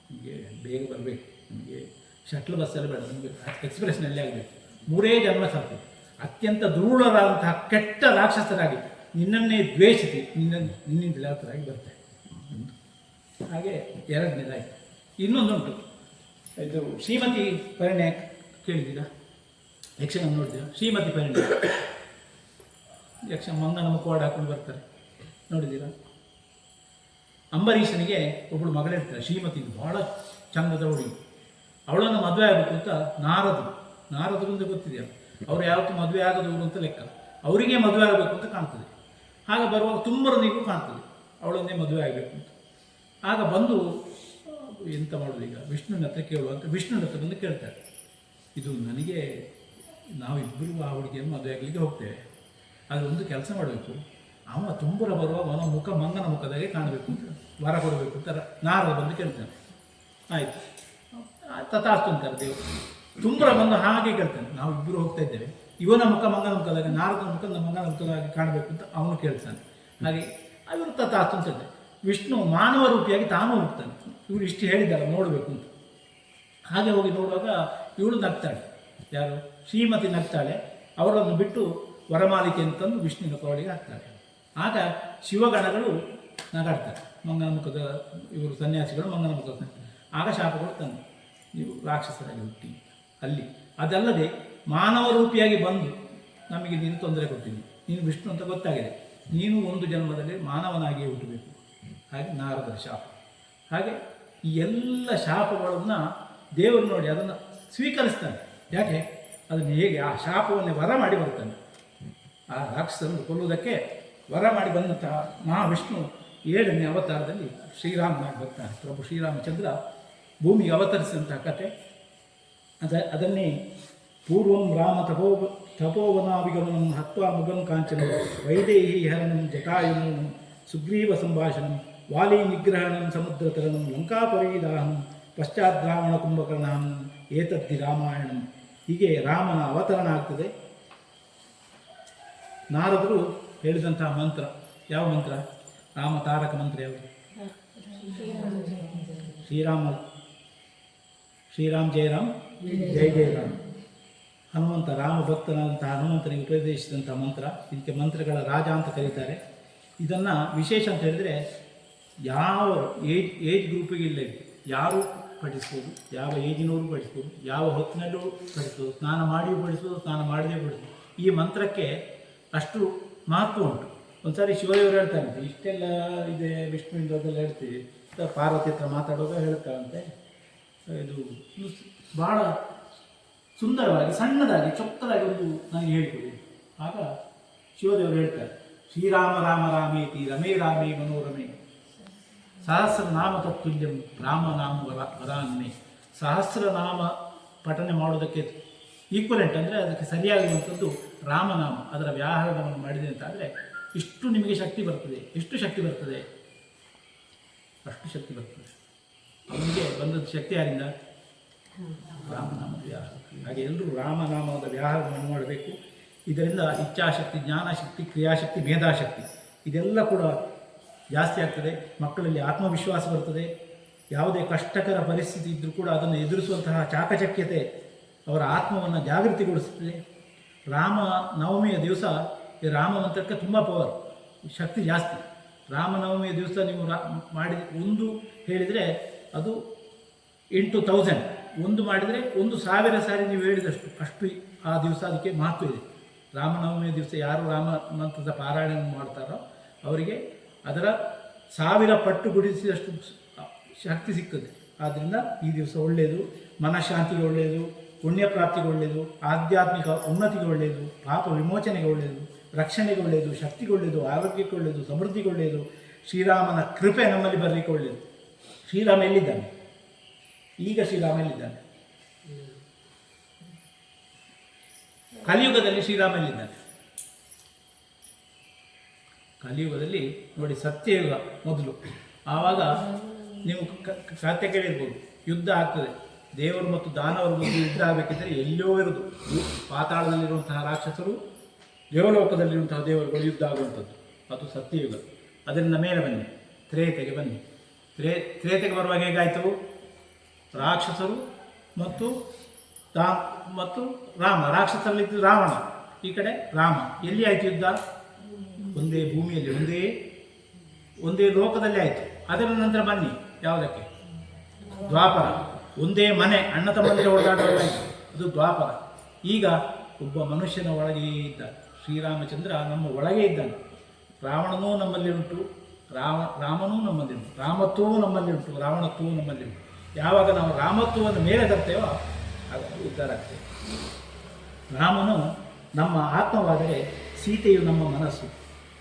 ನಿಮಗೆ ಬೇಗ ಬರಬೇಕು, ನಿಮಗೆ ಶಟ್ಲ್ ಬಸ್ಸಲ್ಲಿ ಬೇಡ, ನಿಮಗೆ ಎಕ್ಸ್ಪ್ರೆಸ್ನಲ್ಲಿ ಆಗಬೇಕು, 3 ಜನ್ಮ ಸಾಕು, ಅತ್ಯಂತ ಧೂಳರಾದಂತಹ ಕೆಟ್ಟ ರಾಕ್ಷಸರಾಗಿ ನಿನ್ನನ್ನೇ ದ್ವೇಷಿಸಿ ನಿನ್ನಿಂದಲೇ ಆ ಥರಾಗಿ ಬರ್ತಾರೆ. ಹಾಗೆ 2ನೇದಾಯಿತು. ಇನ್ನೊಂದುಂಟು, ಇದು ಶ್ರೀಮತಿ ಪರಿಣಯ ಕೇಳಿದ್ದೀರಾ? ಯಕ್ಷಗಾನ ನೋಡಿದ್ದೀರಾ? ಶ್ರೀಮತಿ ಪರಿಣಯ ಮಂಗನ ಮುಖವಾಡ ಹಾಕೊಂಡು ಬರ್ತಾರೆ, ನೋಡಿದ್ದೀರಾ? ಅಂಬರೀಷನಿಗೆ ಒಬ್ಬಳು ಮಗಳಿರ್ತಾರೆ, ಶ್ರೀಮತಿ, ಭಾಳ ಚಂದದ ಹುಡುಗಿ. ಅವಳನ್ನು ಮದುವೆ ಆಗಬೇಕು ಅಂತ ನಾರದರು ಅಂತ ಗೊತ್ತಿದೆಯಲ್ಲ, ಅವರು ಯಾವತ್ತೂ ಮದುವೆ ಆಗದವರು ಅಂತ ಲೆಕ್ಕ, ಅವರಿಗೆ ಮದುವೆ ಆಗಬೇಕು ಅಂತ ಕಾಣ್ತದೆ. ಆಗ ಬರುವಾಗ ತುಂಬರನಿಗೂ ಕಾಣ್ತದೆ ಅವಳನ್ನೇ ಮದುವೆ ಆಗಬೇಕು ಅಂತ. ಆಗ ಬಂದು ಎಂತ ಮಾಡೋದು ಈಗ, ವಿಷ್ಣುವಿನ ಹತ್ರ ಕೇಳುವಂತ ವಿಷ್ಣುವಿನ ಹತ್ರ ಬಂದು ಕೇಳ್ತಾರೆ, ಇದು ನನಗೆ, ನಾವಿಬ್ಬರು ಆ ಹುಡುಗಿಯನ್ನು ಮದುವೆ ಆಗಲಿಕ್ಕೆ ಹೋಗ್ತೇವೆ, ಆದರೆ ಒಂದು ಕೆಲಸ ಮಾಡಬೇಕು, ಅವ ತುಂಬರ ಬರುವಾಗ ಅವನ ಮುಖ ಮಂಗನ ಮುಖದಾಗೆ ಕಾಣಬೇಕು ಅಂತ ವರ ಕೊಡಬೇಕು ಅಂತ ನಾರದ ಬಂದು ಕೇಳ್ತಾನೆ. ಆಯಿತು, ತಥಾಸ್ತು ಅಂತಾರೆ ದೇವರು. ತುಂಬರ ಬಂದು ಹಾಗೆ ಕೇಳ್ತಾನೆ, ನಾವು ಇಬ್ಬರು ಹೋಗ್ತಾ ಇದ್ದೇವೆ, ಇವನ ಮುಖ ಮಂಗನ ಮುಖದಾಗೆ, ನಾರದ ಮುಖ ಮಂಗನ ಮುಖದಾಗಿ ಕಾಣಬೇಕು ಅಂತ ಅವನು ಕೇಳ್ತಾನೆ. ಹಾಗೆ ಇವರು ತಥಾಸ್ತು ಅಂತ ಹೇಳ್ತಾರೆ. ವಿಷ್ಣು ಮಾನವ ರೂಪಿಯಾಗಿ ತಾನೂ ಹೋಗ್ತಾನೆ, ಇವರು ಇಷ್ಟು ಹೇಳಿದ್ದಾರೆ ನೋಡಬೇಕು ಅಂತ. ಹಾಗೆ ಹೋಗಿ ನೋಡುವಾಗ ಇವಳು ನಗ್ತಾಳೆ, ಯಾರು? ಶ್ರೀಮತಿ ನಗ್ತಾಳೆ. ಅವರನ್ನು ಬಿಟ್ಟು ವರಮಾಲಿಕೆ ಅಂತಂದು ವಿಷ್ಣುವಿನ ಕೋಳಿಗೆ ಹಾಕ್ತಾಳೆ. ಆಗ ಶಿವಗಣಗಳು ನಗಾಡ್ತಾರೆ, ಮಂಗನ ಮುಖದ ಇವರು ಸನ್ಯಾಸಿಗಳು ಮಂಗನ ಮುಖದ. ಆಗ ಶಾಪ ಕೊಡ್ತಾನೆ, ನೀವು ರಾಕ್ಷಸರಾಗಿ ಹುಟ್ಟಿ ಅಲ್ಲಿ. ಅದಲ್ಲದೆ ಮಾನವ ರೂಪಿಯಾಗಿ ಬಂದು ನಮಗೆ ನೀನು ತೊಂದರೆ ಕೊಟ್ಟಿದ್ದೀನಿ, ನೀನು ವಿಷ್ಣು ಅಂತ ಗೊತ್ತಾಗಿದೆ, ನೀನು ಒಂದು ಜನ್ಮದಲ್ಲಿ ಮಾನವನಾಗಿಯೇ ಹುಟ್ಟಬೇಕು. ಹಾಗೆ ನಾರದರ ಶಾಪ. ಹಾಗೆ ಈ ಎಲ್ಲ ಶಾಪಗಳನ್ನು ದೇವರು ನೋಡಿ ಅದನ್ನು ಸ್ವೀಕರಿಸ್ತಾನೆ. ಯಾಕೆ? ಅದನ್ನು ಹೇಗೆ ಆ ಶಾಪವನ್ನೇ ವರ ಮಾಡಿ ಬರ್ತಾನೆ. ಆ ರಾಕ್ಷಸರನ್ನು ಕೊಲ್ಲುವುದಕ್ಕೆ ವರ ಮಾಡಿ ಬಂದಂತಹ ಮಹಾವಿಷ್ಣು 7ನೇ ಅವತಾರದಲ್ಲಿ ಶ್ರೀರಾಮನಾಗಿ ಬರ್ತಾನೆ. ಪ್ರಭು ಶ್ರೀರಾಮಚಂದ್ರ ಭೂಮಿಗೆ ಅವತರಿಸಿದಂತಹ ಕತೆ ಅದನ್ನೇ ಪೂರ್ವಂ ರಾಮ ತಪೋವನಾವಿಗಮನಂ ಹತ್ವಾ ಮುಗಂ ಕಾಂಚನಂ ವೈದೇಹಿ ಹರಣಂ ಜಟಾಯುನಂ ಸುಗ್ರೀವ ಸಂಭಾಷಣಂ ವಾಲಿ ನಿಗ್ರಹಣಂ ಸಮುದ್ರತರಣಂ ಲಂಕಾಪರೀದಾಹನಂ ಪಶ್ಚಾದ್ರಾವಣ ಕುಂಭಕರ್ಣಂ ಏತದ್ದಿ ರಾಮಾಯಣಂ. ಹೀಗೆ ರಾಮನ ಅವತರಣ ಆಗ್ತದೆ. ನಾರದರು ಹೇಳಿದಂತಹ ಮಂತ್ರ ಯಾವ ಮಂತ್ರ? ರಾಮ ತಾರಕ ಮಂತ್ರ ಯಾವುದು? ಶ್ರೀರಾಮ್ ಜಯ ರಾಮ್ ಜಯ ಜಯ ರಾಮ್. ಹನುಮಂತ ರಾಮ ಭಕ್ತನಾದಂತಹ ಹನುಮಂತನಿಗೆ ಉಪದೇಶಿಸಿದಂತಹ ಮಂತ್ರ. ಇದಕ್ಕೆ ಮಂತ್ರಗಳ ರಾಜ ಅಂತ ಕರೀತಾರೆ. ಇದನ್ನು ವಿಶೇಷ ಅಂತ ಹೇಳಿದರೆ ಯಾವ ಏಜ್ ಗ್ರೂಪಿಗೆ ಇಲ್ಲ, ಯಾರು ಪಠಿಸ್ಬೋದು, ಯಾವ ಏಜಿನವರು ಪಠಿಸ್ಬೋದು, ಯಾವ ಹೊತ್ತಿನಲ್ಲೂ ಪಠಿಸ್ಬೋದು, ಸ್ನಾನ ಮಾಡಿಯೂ ಪಠಿಸ್ಬೋದು, ಸ್ನಾನ ಮಾಡದೇ ಪಠಿಸ್ಬೋದು. ಈ ಮಂತ್ರಕ್ಕೆ ಅಷ್ಟು ಮಹತ್ವ ಉಂಟು. ಒಂದು ಸಾರಿ ಶಿವದೇವರು ಹೇಳ್ತಾರಂತೆ, ಇಷ್ಟೆಲ್ಲ ಇದೆ ವಿಷ್ಣುವಿಂದ ಅದೆಲ್ಲ ಹೇಳ್ತೀವಿ, ಪಾರ್ವತಿ ಹತ್ರ ಮಾತಾಡುವಾಗ ಹೇಳ್ತಾರಂತೆ, ಇದು ಬಹಳ ಸುಂದರವಾಗಿ ಸಣ್ಣದಾಗಿ ಚೊಕ್ಕದಾಗಿ ಒಂದು ನನಗೆ ಹೇಳಿಕೊಡಿ. ಆಗ ಶಿವದೇವರು ಹೇಳ್ತಾರೆ, ಶ್ರೀರಾಮ ರಾಮ ರಾಮೇತಿ ರಮೇ ರಾಮೇ ಮನೋರಮೆ ಸಹಸ್ರನಾಮ ತತ್ವಲ್ಯಂ ರಾಮನಾಮ ವರಾನ್ಮೆ. ಸಹಸ್ರನಾಮ ಪಠನೆ ಮಾಡೋದಕ್ಕೆ ಈಕ್ವಲೆಂಟ್ ಅಂದರೆ ಅದಕ್ಕೆ ಸರಿಯಾಗಿರುವಂಥದ್ದು ರಾಮನಾಮ. ಅದರ ವ್ಯಾಹರಣವನ್ನು ಮಾಡಿದೆ ಅಂತಾದರೆ ಇಷ್ಟು ನಿಮಗೆ ಶಕ್ತಿ ಬರ್ತದೆ. ಎಷ್ಟು ಶಕ್ತಿ ಬರ್ತದೆ? ಅಷ್ಟು ಶಕ್ತಿ ಬರ್ತದೆ. ಅವನಿಗೆ ಬಂದದ್ದು ಶಕ್ತಿ ಯಾರಿಂದ? ರಾಮನಾಮದ ವ್ಯಾಹಾರ. ಹಾಗೆ ಎಲ್ಲರೂ ರಾಮನಾಮದ ವ್ಯಾಹಾರವನ್ನು ಮಾಡಬೇಕು. ಇದರಿಂದ ಇಚ್ಛಾಶಕ್ತಿ, ಜ್ಞಾನಶಕ್ತಿ, ಕ್ರಿಯಾಶಕ್ತಿ, ಮೇಧಾಶಕ್ತಿ ಇದೆಲ್ಲ ಕೂಡ ಜಾಸ್ತಿ ಆಗ್ತದೆ. ಮಕ್ಕಳಲ್ಲಿ ಆತ್ಮವಿಶ್ವಾಸ ಬರ್ತದೆ. ಯಾವುದೇ ಕಷ್ಟಕರ ಪರಿಸ್ಥಿತಿ ಇದ್ದರೂ ಕೂಡ ಅದನ್ನು ಎದುರಿಸುವಂತಹ ಚಾಕಚಕ್ಯತೆ ಅವರ ಆತ್ಮವನ್ನು ಜಾಗೃತಿಗೊಳಿಸುತ್ತದೆ. ರಾಮ ನವಮಿಯ ದಿವಸ ಈ ರಾಮಮಂತ್ರಕ್ಕೆ ತುಂಬ ಪವರ್, ಶಕ್ತಿ ಜಾಸ್ತಿ. ರಾಮನವಮಿಯ ದಿವಸ ನೀವು ಮಾಡಿದ ಒಂದು ಹೇಳಿದರೆ ಅದು 8000, ಒಂದು ಮಾಡಿದರೆ 1000 ಸಾರಿ ನೀವು ಹೇಳಿದಷ್ಟು ಅಷ್ಟು ಆ ದಿವಸ ಅದಕ್ಕೆ ಮಹತ್ವ ಇದೆ. ರಾಮನವಮಿಯ ದಿವಸ ಯಾರು ರಾಮ ಮಂತ್ರದ ಪಾರಾಯಣ ಮಾಡ್ತಾರೋ ಅವರಿಗೆ ಅದರ 1000 ಪಟ್ಟು ಗುಡಿಸಿದಷ್ಟು ಶಕ್ತಿ ಸಿಗ್ತದೆ. ಆದ್ದರಿಂದ ಈ ದಿವಸ ಒಳ್ಳೆಯದು, ಮನಃಶಾಂತಿಗೆ ಒಳ್ಳೆಯದು, ಪುಣ್ಯ ಪ್ರಾಪ್ತಿಗೆ ಒಳ್ಳೆಯದು, ಆಧ್ಯಾತ್ಮಿಕ ಉನ್ನತಿಗೆ ಒಳ್ಳೆಯದು, ಪಾಪ ವಿಮೋಚನೆಗೆ ಒಳ್ಳೆಯದು, ರಕ್ಷಣೆಗೆ ಒಳ್ಳೆಯದು, ಶಕ್ತಿಗೆ ಒಳ್ಳೆಯದು, ಆರೋಗ್ಯಕ್ಕೆ ಒಳ್ಳೆಯದು, ಸಮೃದ್ಧಿಗೆ ಒಳ್ಳೆಯದು. ಶ್ರೀರಾಮನ ಕೃಪೆ ನಮ್ಮಲ್ಲಿ ಬರಲಿಕ್ಕೆ ಒಳ್ಳೆಯದು. ಶ್ರೀರಾಮ ಎಲ್ಲಿದ್ದಾನೆ? ಈಗ ಶ್ರೀರಾಮ ಎಲ್ಲಿದ್ದಾನೆ? ಕಲಿಯುಗದಲ್ಲಿ ಶ್ರೀರಾಮ ಎಲ್ಲಿದ್ದಾನೆ? ಕಲಿಯುಗದಲ್ಲಿ ನೋಡಿ, ಸತ್ಯಯುಗ ಮೊದಲು. ಆವಾಗ ನೀವು ಕಥೆ ಕೇಳಿರ್ಬೋದು, ಯುದ್ಧ ಆಗ್ತದೆ. ದೇವರು ಮತ್ತು ದಾನವರು ಮಧ್ಯೆ ಯುದ್ಧ ಆಗಬೇಕಿದ್ದರೆ ಎಲ್ಲೋ ಇರೋದು, ಪಾತಾಳದಲ್ಲಿರುವಂತಹ ರಾಕ್ಷಸರು, ದೇವಲೋಕದಲ್ಲಿರುವಂತಹ ದೇವರುಗಳು ಯುದ್ಧ ಆಗುವಂಥದ್ದು. ಅದು ಸತ್ಯಯುಗ. ಅದರಿಂದ ಮೇಲೆ ಬನ್ನಿ, ತ್ರೇತೆಗೆ ಬನ್ನಿ. ತ್ರೇತೆಗೆ ಬರುವಾಗ ಹೇಗಾಯಿತು? ರಾಕ್ಷಸರು ಮತ್ತು ಮತ್ತು ರಾಮ. ರಾಕ್ಷಸರಲ್ಲಿದ್ದು ರಾವಣ, ಈ ಕಡೆ ರಾಮ. ಎಲ್ಲಿ ಆಯಿತು ಯುದ್ಧ? ಒಂದೇ ಭೂಮಿಯಲ್ಲಿ, ಒಂದೇ ಲೋಕದಲ್ಲಿ ಆಯಿತು. ಅದರ ನಂತರ ಬನ್ನಿ ಯಾವುದಕ್ಕೆ? ದ್ವಾಪರ. ಒಂದೇ ಮನೆ, ಅಣ್ಣ ತಮ್ಮಲ್ಲಿ ಓಡಾಡುವಾಯಿತು, ಅದು ದ್ವಾಪರ. ಈಗ ಒಬ್ಬ ಮನುಷ್ಯನ ಒಳಗೆ ಇದ್ದಾನೆ ಶ್ರೀರಾಮಚಂದ್ರ, ನಮ್ಮ ಒಳಗೆ ಇದ್ದಾನೆ. ರಾವಣನೂ ನಮ್ಮಲ್ಲಿ ಉಂಟು, ರಾಮನೂ ನಮ್ಮಲ್ಲಿ ಉಂಟು, ರಾಮತ್ವವೂ ನಮ್ಮಲ್ಲಿ ಉಂಟು, ರಾವಣತ್ವವೂ ನಮ್ಮಲ್ಲಿ ಉಂಟು. ಯಾವಾಗ ನಾವು ರಾಮತ್ವವನ್ನು ಮೇಲೆ ತರ್ತೇವೋ ಆಗ ಉದ್ಧಾರ ಆಗ್ತೇವೆ. ರಾಮನು ನಮ್ಮ ಆತ್ಮವಾದರೆ ಸೀತೆಯು ನಮ್ಮ ಮನಸ್ಸು,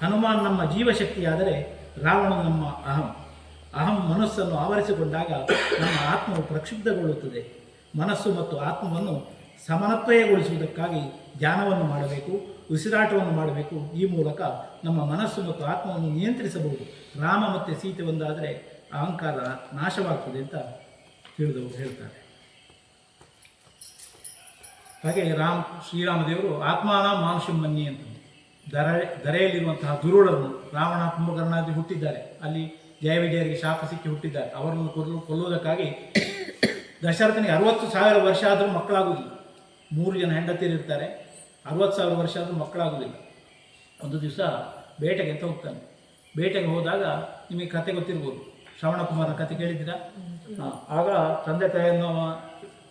ಹನುಮಾನ್ ನಮ್ಮ ಜೀವಶಕ್ತಿಯಾದರೆ ರಾವಣನು ನಮ್ಮ ಅಹಂ ಮನಸ್ಸನ್ನು ಆವರಿಸಿಕೊಂಡಾಗ ನಮ್ಮ ಆತ್ಮವು ಪ್ರಕ್ಷುಬ್ಧಗೊಳ್ಳುತ್ತದೆ. ಮನಸ್ಸು ಮತ್ತು ಆತ್ಮವನ್ನು ಸಮನ್ವಯಗೊಳಿಸುವುದಕ್ಕಾಗಿ ಧ್ಯಾನವನ್ನು ಮಾಡಬೇಕು, ಉಸಿರಾಟವನ್ನು ಮಾಡಬೇಕು. ಈ ಮೂಲಕ ನಮ್ಮ ಮನಸ್ಸು ಮತ್ತು ಆತ್ಮವನ್ನು ನಿಯಂತ್ರಿಸಬಹುದು. ರಾಮ ಮತ್ತು ಸೀತೆ ಒಂದಾದರೆ ಅಹಂಕಾರ ನಾಶವಾಗ್ತದೆ ಅಂತ ತಿಳಿದವರು ಹೇಳ್ತಾರೆ. ಹಾಗೆ ಶ್ರೀರಾಮ ದೇವರು ಆತ್ಮಾನ ಮಾನುಷ್ಯಂ ಮನ್ನಿ ಅಂತ ಧರೆಯಲ್ಲಿರುವಂತಹ ದುರುಳರನ್ನು, ರಾವಣ ಕುಂಭಕರ್ಣಾದಿ ಹುಟ್ಟಿದ್ದಾರೆ, ಅಲ್ಲಿ ಜಯವಿಜಯರಿಗೆ ಶಾಪ ಸಿಕ್ಕಿ ಹುಟ್ಟಿದ್ದಾರೆ. ಅವರನ್ನು ಕೊಲ್ಲುವುದಕ್ಕಾಗಿ ದಶರಥನಿಗೆ 60,000 ವರ್ಷ ಆದರೂ ಮಕ್ಕಳಾಗುವುದಿಲ್ಲ. 3 ಜನ ಹೆಂಡತಿಯರಿರ್ತಾರೆ, 60,000 ವರ್ಷ ಆದರೂ ಮಕ್ಕಳಾಗುವುದಿಲ್ಲ. ಒಂದು ದಿವಸ ಬೇಟೆಗೆ ಅಂತ ಹೋಗ್ತಾನೆ. ಬೇಟೆಗೆ ಹೋದಾಗ ನಿಮಗೆ ಕತೆ ಗೊತ್ತಿರ್ಬೋದು, ಶ್ರವಣ ಕುಮಾರನ ಕತೆ ಕೇಳಿದ್ದೀರಾ? ಆಗ ತಂದೆ ತಾಯಿಯನ್ನು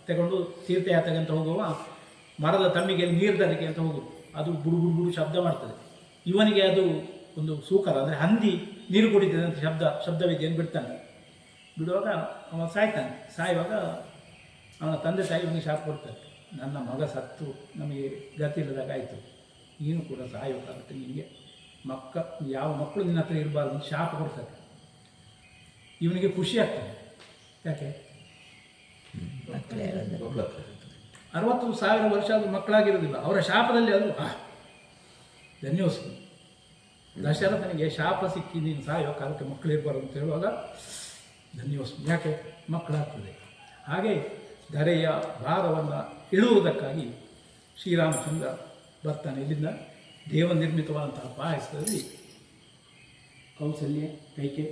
ತಗೊಂಡು ತೀರ್ಥಯಾತ್ರೆಗೆ ಅಂತ ಹೋಗುವ ಮರದ ತಮ್ಮಿಗೆ ನೀರು ತರಲಿಕ್ಕೆ ಅಂತ ಹೋಗುದು. ಅದು ಬುಡು ಶಬ್ದ ಮಾಡ್ತದೆ. ಇವನಿಗೆ ಅದು ಒಂದು ಸೂಕರ, ಅಂದರೆ ಹಂದಿ ನೀರು ಕುಡಿತದೆ ಅಂತ ಶಬ್ದವಿದೆಯನ್ನು ಬಿಡ್ತಾನೆ. ಬಿಡುವಾಗ ಅವನು ಸಾಯ್ತಾನೆ. ಸಾಯುವಾಗ ಅವನ ತಂದೆ ತಾಯಿ ಇವನಿಗೆ ಶಾಪ ಕೊಡ್ತಾರೆ, ನನ್ನ ಮಗ ಸತ್ತು ನಮಗೆ ಗತಿ ಇಲ್ಲದಾಗ ಆಯಿತು, ನೀನು ಕೂಡ ಸಾಯೋಕ್ಕಾಗುತ್ತೆ, ನಿನಗೆ ಯಾವ ಮಕ್ಕಳು ನಿನ್ನ ಹತ್ರ ಇರಬಾರ್ದು ಅಂತ ಶಾಪ ಕೊಡ್ತಾರೆ. ಇವನಿಗೆ ಖುಷಿ ಆಗ್ತದೆ. ಯಾಕೆ? 60,000 ವರ್ಷ ಅದು ಮಕ್ಕಳಾಗಿರೋದಿಲ್ಲ. ಅವರ ಶಾಪದಲ್ಲಿ ಅದು ಧನ್ಯೋಸ್ಮಿ. ದಶರಥನಿಗೆ ಶಾಪ ಸಿಕ್ಕಿ ನೀನು ಸಾಯೋಕ್ಕಾಗುತ್ತೆ, ಮಕ್ಕಳಿರ್ಬಾರ್ದು ಅಂತ ಹೇಳುವಾಗ ಧನ್ಯೋಸ್ಮಿ. ಯಾಕೆ? ಮಕ್ಕಳಾಗ್ತದೆ. ಹಾಗೆ ಧರೆಯ ಭಾರವನ್ನು ಇಳುವುದಕ್ಕಾಗಿ ಶ್ರೀರಾಮಚಂದ್ರ ಬರ್ತಾನೆ. ಇಲ್ಲಿಂದ ದೇವನಿರ್ಮಿತವಾದಂತಹ ಪಾಯಸದಲ್ಲಿ ಕೌಸಲ್ಯ, ಕೈಕೆ,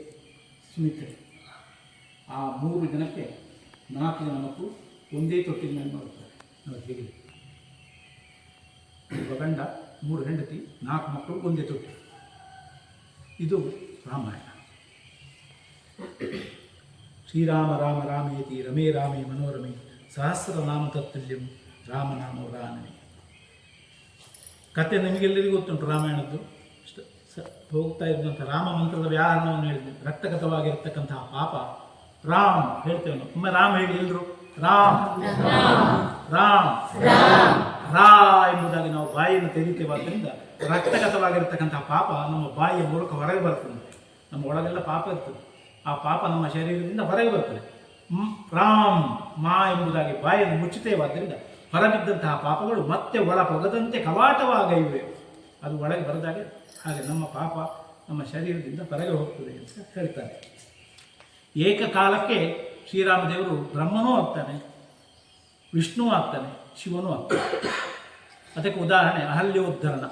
ಸುಮಿತ್ರೆ ಆ 3 ಜನಕ್ಕೆ 4 ಜನ ಮಕ್ಕಳು ಒಂದೇ ತೊಟ್ಟಿಲಿನಲ್ಲಿ ಮಾಡುತ್ತಾರೆ. ನಾವು ಹೇಗಿದೆ, ಒಬ್ಬ ಗಂಡ, 3 ಹೆಂಡತಿ, 4 ಮಕ್ಕಳು ಒಂದೇ ತೊಟ್ಟಿ. ಇದು ರಾಮಾಯಣ. ಶ್ರೀರಾಮ ರಾಮ ರಾಮೇತಿ ರಮೇ ರಾಮೇ ಮನೋರಮೆ ಸಹಸ್ರನಾಮ ತತ್ತುಲ್ಯಂ ರಾಮನಾಮ ವರಾನನೆ. ಕತೆ ನಿಮಗೆಲ್ಲರಿಗೂ ಗೊತ್ತುಂಟು ರಾಮಾಯಣದ್ದು. ಹೋಗ್ತಾ ಇದ್ದಂಥ ರಾಮ ಮಂತ್ರದ ವ್ಯಾಹರಣವನ್ನು ಹೇಳಿದ್ದೆ. ರಕ್ತಗತವಾಗಿರ್ತಕ್ಕಂತಹ ಪಾಪ ರಾಮ್ ಹೇಳ್ತೇವೆ ನಾವು. ಒಮ್ಮೆ ರಾಮ ಹೇಳಿ ಎಲ್ಲರೂ ರಾಮ್ ರಾಮ್ ರಾ ಎಂಬುದಾಗಿ ನಾವು ಬಾಯಿಯನ್ನು ತೆರೀತೇವಾದ್ದರಿಂದ ರಕ್ತಗತವಾಗಿರ್ತಕ್ಕಂಥ ಪಾಪ ನಮ್ಮ ಬಾಯಿಯ ಮೂಲಕ ಹೊರಗೆ ಬರ್ತದೆ. ನಮ್ಮ ಒಳಗೆಲ್ಲ ಪಾಪ ಇರ್ತದೆ, ಆ ಪಾಪ ನಮ್ಮ ಶರೀರದಿಂದ ಹೊರಗೆ ಬರ್ತದೆ. ರಾಮ್ ಮಾ ಎಂಬುದಾಗಿ ಬಾಯಿಯನ್ನು ಮುಚ್ಚುತ್ತೇವಾದ್ದರಿಂದ ಹೊರಬಿದ್ದಂತಹ ಪಾಪಗಳು ಮತ್ತೆ ಒಳ ಹೊಗದಂತೆ ಕವಾಟವಾಗೈವೆ. ಅದು ಒಳಗೆ ಬರದಾಗೆ ಹಾಗೆ ನಮ್ಮ ಪಾಪ ನಮ್ಮ ಶರೀರದಿಂದ ಹೊರಗೆ ಹೋಗ್ತದೆ ಅಂತ ಹೇಳ್ತಾರೆ. ಏಕಕಾಲಕ್ಕೆ ಶ್ರೀರಾಮದೇವರು ಬ್ರಹ್ಮನೂ ಆಗ್ತಾನೆ, ವಿಷ್ಣು ಆಗ್ತಾನೆ, ಶಿವನೂ ಆಗ್ತಾನೆ. ಅದಕ್ಕೆ ಉದಾಹರಣೆ ಅಹಲ್ಯೋದ್ಧರಣ.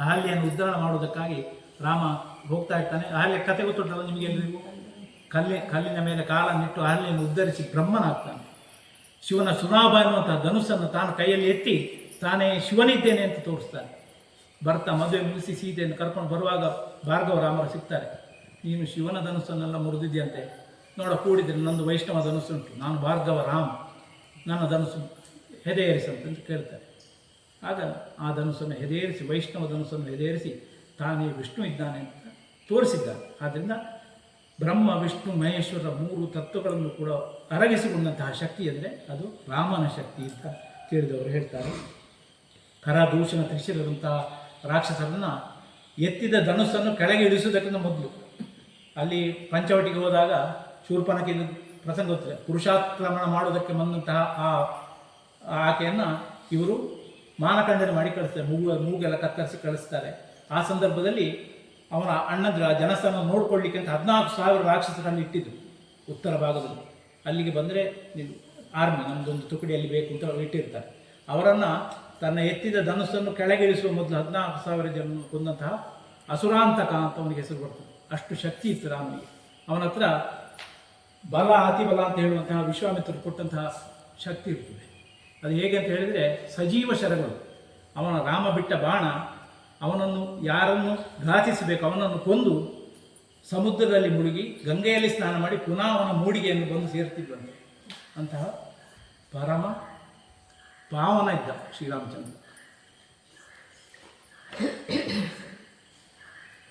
ಅಹಲ್ಯನ್ನು ಉದ್ಧರಣ ಮಾಡುವುದಕ್ಕಾಗಿ ರಾಮ ಹೋಗ್ತಾ ಇರ್ತಾನೆ. ಅಹಲ್ಯ ಕತೆ ಗೊತ್ತುಂಟಲ್ಲ ನಿಮಗೆಲ್ಲರಿಗೂ. ಕಲ್ಲಿನ ಮೇಲೆ ಕಾಲನ್ನಿಟ್ಟು ಅಹಲ್ಯನ್ನು ಉದ್ಧರಿಸಿ ಬ್ರಹ್ಮನಾಗ್ತಾನೆ. ಶಿವನ ಸುನಾಭ ಎನ್ನುವಂತಹ ಧನುಸ್ಸನ್ನು ತಾನು ಕೈಯಲ್ಲಿ ಎತ್ತಿ ತಾನೇ ಶಿವನಿದ್ದೇನೆ ಅಂತ ತೋರಿಸ್ತಾನೆ. ಬರ್ತಾ ಮದುವೆ ಮುಗಿಸಿ ಸೀತೆಯನ್ನು ಕರ್ಕೊಂಡು ಬರುವಾಗ ಭಾರ್ಗವ ರಾಮರು ಸಿಗ್ತಾರೆ. ನೀನು ಶಿವನ ಧನುಸ್ಸನ್ನೆಲ್ಲ ಮುರಿದಿದ್ಯಂತೆ, ನೋಡ ಕೂಡಿದ್ರೆ ನಂದು ವೈಷ್ಣವ ಧನುಸ್ಸುಂಟು, ನಾನು ಭಾರ್ಗವ ರಾಮ, ನನ್ನ ಧನುಸ್ಸು ಹೆದೆಯೇರಿಸಂತ ಕೇಳ್ತಾರೆ. ಆಗ ಆ ಧನುಸ್ಸನ್ನು ಹೆದೆಯೇರಿಸಿ, ವೈಷ್ಣವ ಧನುಸ್ಸನ್ನು ಹೆದೆಯೇರಿಸಿ ತಾನೇ ವಿಷ್ಣು ಇದ್ದಾನೆ ಅಂತ ತೋರಿಸಿದ್ದಾರೆ. ಆದ್ದರಿಂದ ಬ್ರಹ್ಮ ವಿಷ್ಣು ಮಹೇಶ್ವರ ಮೂರು ತತ್ವಗಳನ್ನು ಕೂಡ ಅರಗಿಸಿಕೊಂಡಂತಹ ಶಕ್ತಿ ಅಂದರೆ ಅದು ರಾಮನ ಶಕ್ತಿ ಅಂತ ಕೇಳಿದವರು ಹೇಳ್ತಾರೆ. ಕರದೂಷಣ ತ್ರಿಶಿರರಂತಹ ರಾಕ್ಷಸರನ್ನು ಎತ್ತಿದ ಧನುಸ್ಸನ್ನು ಕೆಳಗೆ ಇಳಿಸುವುದಕ್ಕಿಂತ ಮೊದಲು ಅಲ್ಲಿ ಪಂಚವಟಿಗೆ ಹೋದಾಗ ಶೂರ್ಪನಖಿ ಪ್ರಸಂಗ ಗೊತ್ತಿದೆ. ಪುರುಷಾಕ್ರಮಣ ಮಾಡುವುದಕ್ಕೆ ಬಂದಂತಹ ಆಕೆಯನ್ನು ಇವರು ಮಾನಖಂಡನೆ ಮಾಡಿ ಕಳಿಸ್ತಾರೆ, ಮೂಗೆಲ್ಲ ಕತ್ತರಿಸಿ ಕಳಿಸ್ತಾರೆ. ಆ ಸಂದರ್ಭದಲ್ಲಿ ಅವನ ಅಣ್ಣಂದ್ರ ಜನಸ್ಥಾನ ನೋಡ್ಕೊಳ್ಳಿಕ್ಕೆ ಅಂತ 14,000 ರಾಕ್ಷಸರಲ್ಲಿ ಇಟ್ಟಿದ್ದು ಉತ್ತರ ಭಾಗದಲ್ಲಿ. ಅಲ್ಲಿಗೆ ಬಂದರೆ ನೀವು ಆರ್ಮಿ ನಮ್ಮದೊಂದು ತುಕಡಿಯಲ್ಲಿ ಬೇಕು ಅಂತ ಇಟ್ಟಿರ್ತಾರೆ. ಅವರನ್ನು ತನ್ನ ಎತ್ತಿದ ಧನುಸ್ಸನ್ನು ಕೆಳಗಿಳಿಸುವ ಮೊದಲು 14,000 ಜನ ಕೊಂದಂತಹ ಅಸುರಾಂತಕ ಅಂತ ಅವನಿಗೆ ಹೆಸರು ಬರ್ತದೆ. ಅಷ್ಟು ಶಕ್ತಿ ಇತ್ತು ರಾಮನಿಗೆ. ಅವನ ಹತ್ರ ಬಲ ಅತಿಬಲ ಅಂತ ಹೇಳುವಂತಹ ವಿಶ್ವಾಮಿತ್ರರು ಕೊಟ್ಟಂತಹ ಶಕ್ತಿ ಇರ್ತದೆ. ಅದು ಹೇಗೆ ಅಂತ ಹೇಳಿದರೆ ಸಜೀವ ಶರಗಳು. ಅವನ ರಾಮ ಬಿಟ್ಟ ಬಾಣ ಅವನನ್ನು ಯಾರನ್ನು ಘಾತಿಸಬೇಕು ಅವನನ್ನು ಕೊಂದು ಸಮುದ್ರದಲ್ಲಿ ಮುಳುಗಿ ಗಂಗೆಯಲ್ಲಿ ಸ್ನಾನ ಮಾಡಿ ಪುನಃ ಅವನ ಮೂಡಿಗೆಯನ್ನು ಬಂದು ಸೇರ್ತಿದ್ದಂತೆ. ಅಂತಹ ಪರಮ ಪಾವನ ಇದ್ದ ಶ್ರೀರಾಮಚಂದ್ರ.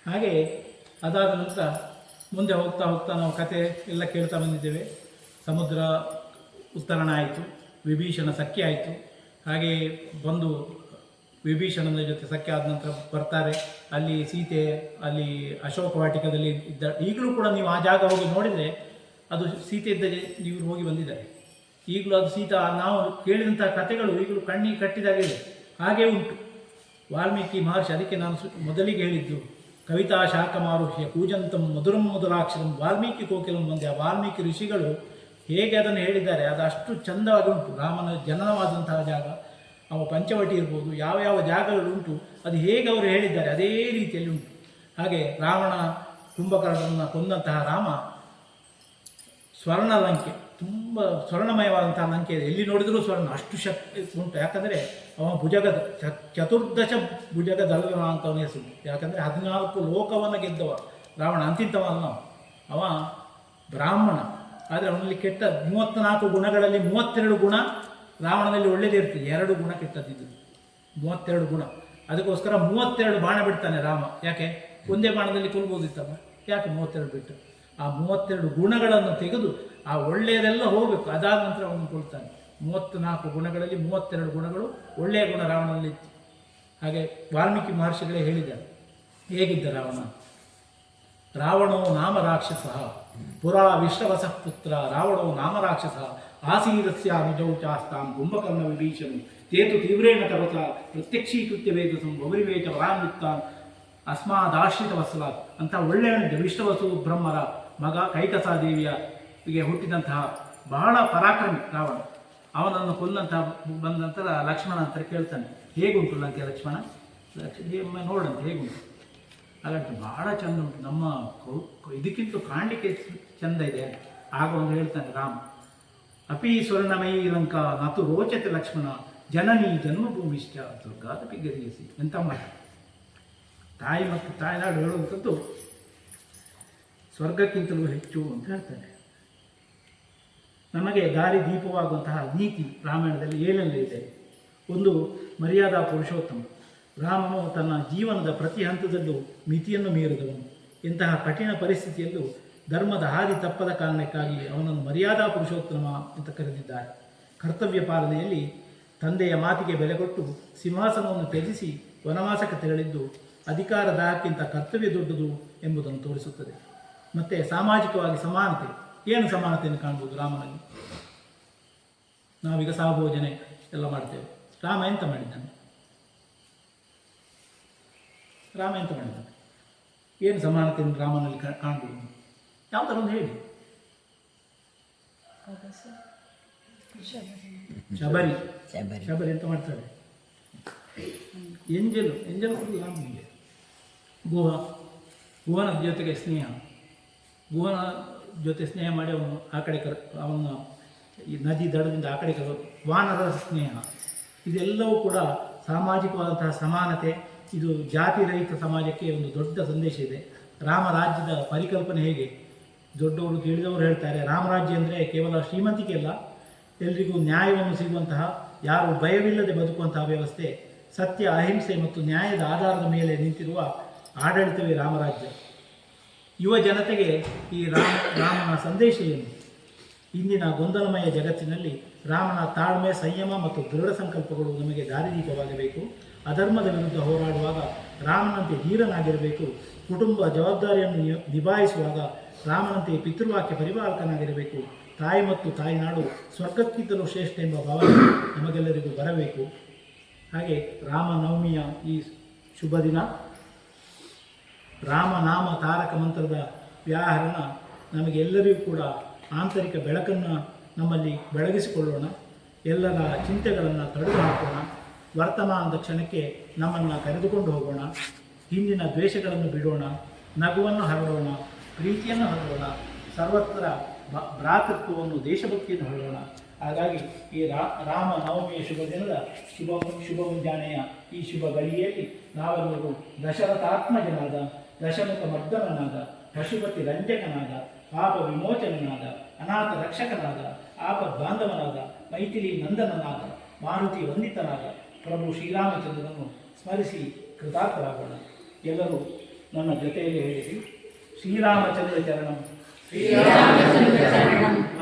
ಹಾಗೆ ಅದಾದ ನಂತರ ಮುಂದೆ ಹೋಗ್ತಾ ಹೋಗ್ತಾ ನಾವು ಕತೆ ಎಲ್ಲ ಕೇಳ್ತಾ ಬಂದಿದ್ದೇವೆ. ಸಮುದ್ರ ಉತ್ತರಣ ಆಯಿತು, ವಿಭೀಷಣ ಸಖ್ಯ ಆಯಿತು. ಹಾಗೆ ಬಂದು ವಿಭೀಷಣನ ಜೊತೆ ಸಖ್ಯ ಆದ ನಂತರ ಬರ್ತಾರೆ. ಅಲ್ಲಿ ಸೀತೆ ಅಲ್ಲಿ ಅಶೋಕ ವಾಟಿಕದಲ್ಲಿ ಇದ್ದ. ಈಗಲೂ ಕೂಡ ನೀವು ಆ ಜಾಗ ಹೋಗಿ ನೋಡಿದರೆ ಅದು ಸೀತೆ ಇದ್ದ ಇವರು ಹೋಗಿ ಬಂದಿದ್ದಾರೆ. ಈಗಲೂ ಅದು ಸೀತಾ ನಾವು ಕೇಳಿದಂಥ ಕಥೆಗಳು ಈಗಲೂ ಕಣ್ಣಿಗೆ ಕಟ್ಟಿದಾಗಿದೆ, ಹಾಗೇ ಉಂಟು. ವಾಲ್ಮೀಕಿ ಮಹರ್ಷಿ, ಅದಕ್ಕೆ ನಾನು ಮೊದಲಿಗೆ ಹೇಳಿದ್ದು ಕವಿತಾ ಶಾಖಮಾರುಹ್ಯ ಕೂಜಂತಂ ಮಧುರಂ ಮಧುರಾಕ್ಷರಂ ವಾಲ್ಮೀಕಿ ಕೋಕಿಲಂ ಬಂದೆ. ಆ ವಾಲ್ಮೀಕಿ ಋಷಿಗಳು ಹೇಗೆ ಅದನ್ನು ಹೇಳಿದ್ದಾರೆ ಅದು ಅಷ್ಟು ಚಂದವಾಗಿ ಉಂಟು. ರಾಮನ ಜನನವಾದಂತಹ ಜಾಗ, ಅವ ಪಂಚವಟಿ ಇರ್ಬೋದು, ಯಾವ ಯಾವ ಜಾಗಗಳುಂಟು ಅದು ಹೇಗೆ ಅವರು ಹೇಳಿದ್ದಾರೆ ಅದೇ ರೀತಿಯಲ್ಲಿ ಉಂಟು. ಹಾಗೆ ರಾವಣ ಕುಂಭಕರ್ಣನನ್ನು ಕೊಂದಂತಹ ರಾಮ ಸ್ವರ್ಣ ಲಂಕೆ, ತುಂಬ ಸ್ವರ್ಣಮಯವಾದಂತಹ ಲಂಕೆ ಇದೆ. ಎಲ್ಲಿ ನೋಡಿದರೂ ಸ್ವರ್ಣ, ಅಷ್ಟು ಶಕ್ತಿ ಉಂಟು. ಯಾಕಂದರೆ ಅವ ಭುಜಗದ ಚತುರ್ದಶ ಭುಜಗದಲ್ವ ಅಂತ ಅವನ ಹೆಸರು. ಯಾಕಂದರೆ 14 ಲೋಕವನ್ನು ಗೆದ್ದವ ರಾವಣ, ಅಂತಿಂತವಲ್ಲ. ಅವ ಬ್ರಾಹ್ಮಣ, ಆದರೆ ಅವನಲ್ಲಿ ಕೆಟ್ಟ 34 ಗುಣಗಳಲ್ಲಿ 32 ಗುಣ ರಾವಣನಲ್ಲಿ ಒಳ್ಳೆಯದೇ ಇರ್ತದೆ, 2 ಗುಣ ಕೆಟ್ಟದ್ದಿದ್ದು 32 ಗುಣ. ಅದಕ್ಕೋಸ್ಕರ 32 ಬಾಣ ಬಿಡ್ತಾನೆ ರಾಮ. ಯಾಕೆ? ಒಂದೇ ಬಾಣದಲ್ಲಿ ಕೊಲ್ಬೋದಿತ್ತಲ್ಲ, ಯಾಕೆ 32 ಬಿಟ್ಟು? ಆ 32 ಗುಣಗಳನ್ನು ತೆಗೆದು ಆ ಒಳ್ಳೆಯದೆಲ್ಲ ಹೋಗಬೇಕು, ಅದಾದ ನಂತರ ಅವನು ಕೊಡ್ತಾನೆ. 34 ಗುಣಗಳಲ್ಲಿ 32 ಗುಣಗಳು ಒಳ್ಳೆಯ ಗುಣ ರಾವಣನಲ್ಲಿ ಇತ್ತು. ಹಾಗೆ ವಾಲ್ಮೀಕಿ ಮಹರ್ಷಿಗಳೇ ಹೇಳಿದ್ದಾರೆ ಹೇಗಿದ್ದ ರಾವಣ. ರಾವಣೋ ನಾಮ ರಾಕ್ಷಸ ಪುರಾ ವಿಶ್ರವಸ ಪುತ್ರ ರಾವಣೋ ನಾಮ ರಾಕ್ಷಸ ಆಸೀರಸ್ಯ ನಿಜೌಚಾಸ್ತಾಂ ಕುಂಭಕರ್ಣ ವಿಭೀಷಣು ತೇತು ತೀವ್ರೇಣ ತಪಸ ಪ್ರತ್ಯಕ್ಷೀಕೃತ್ಯ ವೇದಸಂ ಗೌರಿವೇಚ ವರಾನ್ವಿತ್ತಾನ್ ಅಸ್ಮಾದಾಶ್ರಿತ ವತ್ಸಲಾತ್ ಅಂತ ಒಳ್ಳೆಯವನಿದ್ದ. ವಿಶ್ವವಸು ಬ್ರಹ್ಮರ ಮಗ ಕೈಕಸಾದೇವಿಯಗೆ ಹುಟ್ಟಿದಂತಹ ಬಹಳ ಪರಾಕ್ರಮಿ ರಾವಣ. ಅವನನ್ನು ಕೊಂದಂತಹ ಬಂದ ನಂತರ ಲಕ್ಷ್ಮಣ ಅಂತ ಕೇಳ್ತಾನೆ, ಹೇಗುಂಟು ಲಂಕೆ ಲಕ್ಷ್ಮಣ? ಒಮ್ಮೆ ನೋಡಂತೆ ಹೇಗುಂಟು. ಹಾಗಂತ ಭಾಳ ಚೆಂದ ಉಂಟು, ನಮ್ಮ ಇದಕ್ಕಿಂತ ಕಾಣಲಿಕ್ಕೆ ಚೆಂದ ಇದೆ. ಆಗ ಅವನು ಹೇಳ್ತಾನೆ ರಾಮ, ಅಪಿ ಸ್ವರ್ಣಮಯಿ ಲಂಕಾ ನತು ರೋಚತೆ ಲಕ್ಷ್ಮಣ ಜನನಿ ಜನ್ಮಭೂಮಿಷ್ಠ ದುರ್ಗಾದಪಿ ಗರಿಯಿಸಿ. ಎಂಥ ಮಾಡ ತಾಯಿ ಮತ್ತು ತಾಯಿನಾಡು ಹೇಳುವಂಥದ್ದು ಸ್ವರ್ಗಕ್ಕಿಂತಲೂ ಹೆಚ್ಚು ಅಂತ ಹೇಳ್ತಾನೆ. ನಮಗೆ ದಾರಿ ದೀಪವಾಗುವಂತಹ ನೀತಿ ರಾಮಾಯಣದಲ್ಲಿ ಏನೆಲ್ಲ ಇದೆ. ಒಂದು ಮರ್ಯಾದಾ ಪುರುಷೋತ್ತಮ. ರಾಮನು ತನ್ನ ಜೀವನದ ಪ್ರತಿ ಹಂತದಲ್ಲೂ ಮಿತಿಯನ್ನು ಮೀರಿದವನು. ಇಂತಹ ಕಠಿಣ ಪರಿಸ್ಥಿತಿಯಲ್ಲೂ ಧರ್ಮದ ಹಾದಿ ತಪ್ಪದ ಕಾರಣಕ್ಕಾಗಿ ಅವನನ್ನು ಮರ್ಯಾದಾ ಪುರುಷೋತ್ತಮ ಅಂತ ಕರೆದಿದ್ದಾರೆ. ಕರ್ತವ್ಯ ಪಾಲನೆಯಲ್ಲಿ ತಂದೆಯ ಮಾತಿಗೆ ಬೆಲೆ ಕೊಟ್ಟು ಸಿಂಹಾಸನವನ್ನು ತ್ಯಜಿಸಿ ವನವಾಸಕ್ಕೆ ತೆರಳಿದ್ದು ಅಧಿಕಾರ ದಾಹಕ್ಕಿಂತ ಕರ್ತವ್ಯ ದೊಡ್ಡದು ಎಂಬುದನ್ನು ತೋರಿಸುತ್ತದೆ. ಮತ್ತು ಸಾಮಾಜಿಕವಾಗಿ ಸಮಾನತೆ, ಏನು ಸಮಾನತೆಯನ್ನು ಕಾಣ್ಬೋದು ರಾಮನಲ್ಲಿ? ನಾವೀಗ ಸಹಭೋಜನೆ ಎಲ್ಲ ಮಾಡ್ತೇವೆ. ರಾಮ ಎಂತ ಮಾಡಿದ್ದಾನೆ? ಏನು ಸಮಾನತೆಯನ್ನು ರಾಮನಲ್ಲಿ ಕಾಣ್ಬೋದು? ಯಾವುದಾದ್ರು ಒಂದು ಹೇಳಿ. ಶಬರಿ ಎಂತ ಮಾಡ್ತಾಳೆ? ಎಂಜಲು ಕೊಡಲಿ ರಾಮನಿಗೆ. ಗುಹನ ಜೊತೆಗೆ ಸ್ನೇಹ, ಗುಹನ ಜೊತೆ ಸ್ನೇಹ ಮಾಡಿ ಅವನು ಆ ಕಡೆ ಅವನ ಈ ನದಿ ದಡದಿಂದ ಆ ಕಡೆ ವಾನರ ಸ್ನೇಹ, ಇದೆಲ್ಲವೂ ಕೂಡ ಸಾಮಾಜಿಕವಾದಂತಹ ಸಮಾನತೆ. ಇದು ಜಾತಿ ರಹಿತ ಸಮಾಜಕ್ಕೆ ಒಂದು ದೊಡ್ಡ ಸಂದೇಶ ಇದೆ. ರಾಮರಾಜ್ಯದ ಪರಿಕಲ್ಪನೆ ಹೇಗೆ? ದೊಡ್ಡವರು ಕೇಳಿದವರು ಹೇಳ್ತಾರೆ, ರಾಮರಾಜ್ಯ ಅಂದರೆ ಕೇವಲ ಶ್ರೀಮಂತಿಕೆ ಅಲ್ಲ, ಎಲ್ರಿಗೂ ನ್ಯಾಯವನ್ನು ಸಿಗುವಂತಹ, ಯಾರು ಭಯವಿಲ್ಲದೆ ಬದುಕುವಂತಹ ವ್ಯವಸ್ಥೆ, ಸತ್ಯ, ಅಹಿಂಸೆ ಮತ್ತು ನ್ಯಾಯದ ಆಧಾರದ ಮೇಲೆ ನಿಂತಿರುವ ಆಡಳಿತವೇ ರಾಮರಾಜ್ಯ. ಯುವ ಜನತೆಗೆ ಈ ರಾಮನ ಸಂದೇಶ ಏನು? ಇಂದಿನ ಗೊಂದಲಮಯ ಜಗತ್ತಿನಲ್ಲಿ ರಾಮನ ತಾಳ್ಮೆ, ಸಂಯಮ ಮತ್ತು ದೃಢ ಸಂಕಲ್ಪಗಳು ನಮಗೆ ದಾರಿದೀಪವಾಗಬೇಕು. ಅಧರ್ಮದ ವಿರುದ್ಧ ಹೋರಾಡುವಾಗ ರಾಮನಂತೆ ಧೀರನಾಗಿರಬೇಕು. ಕುಟುಂಬ ಜವಾಬ್ದಾರಿಯನ್ನು ನಿಭಾಯಿಸುವಾಗ ರಾಮನಂತೆ ಪಿತೃವಾಕ್ಯ ಪರಿಪಾಲಕನಾಗಿರಬೇಕು. ತಾಯಿ ಮತ್ತು ತಾಯಿನಾಡು ಸ್ವರ್ಗಕ್ಕಿಂತಲೂ ಶ್ರೇಷ್ಠ ಎಂಬ ಭಾವನೆ ನಮಗೆಲ್ಲರಿಗೂ ಬರಬೇಕು. ಹಾಗೆ ರಾಮನವಮಿಯ ಈ ಶುಭ ದಿನ, ರಾಮನಾಮ ತಾರಕ ಮಂತ್ರದ ವ್ಯಾಹರಣ ನಮಗೆಲ್ಲರಿಗೂ ಕೂಡ ಆಂತರಿಕ ಬೆಳಕನ್ನು ನಮ್ಮಲ್ಲಿ ಬೆಳಗಿಸಿಕೊಳ್ಳೋಣ. ಎಲ್ಲರ ಚಿಂತೆಗಳನ್ನು ತೊಡೆದು ಹಾಕೋಣ. ವರ್ತಮಾನದ ಕ್ಷಣಕ್ಕೆ ನಮ್ಮನ್ನು ಕರೆದುಕೊಂಡು ಹೋಗೋಣ. ಹಿಂದಿನ ದ್ವೇಷಗಳನ್ನು ಬಿಡೋಣ, ನಗುವನ್ನು ಹರಡೋಣ, ಪ್ರೀತಿಯನ್ನು ಹರಡೋಣ, ಸರ್ವತ್ರ ಭ್ರಾತೃತ್ವವನ್ನು, ದೇಶಭಕ್ತಿಯನ್ನು ಹರಡೋಣ. ಹಾಗಾಗಿ ಈ ರಾಮನವಮಿಯ ಶುಭ ದಿನದ ಶುಭ ಮುಂಜಾನೆಯ ಈ ಶುಭ ಗಳಿಗೆಯಲ್ಲಿ ನಾವೆಲ್ಲರೂ ದಶರಥಾತ್ಮಜನಾದ, ದಶಮುಖ ಮರ್ದನನಾದ, ಪಶುಪತಿ ರಂಜಕನಾದ, ಪಾಪ ವಿಮೋಚನನಾದ, ಅನಾಥ ರಕ್ಷಕನಾದ, ಆಪದ್ ಬಾಂಧವನಾದ, ಮೈಥಿಲಿ ನಂದನನಾದ, ಮಾರುತಿ ವಂದಿತನಾದ ಪ್ರಭು ಶ್ರೀರಾಮಚಂದ್ರನನ್ನು ಸ್ಮರಿಸಿ ಕೃತಾರ್ಥರಾಗೋಣ. ಎಲ್ಲರೂ ನನ್ನ ಜೊತೆಯಲ್ಲಿ ಹೇಳಿರಿ. ಶ್ರೀರಾಮಚಂದ್ರ ಚರಣಂ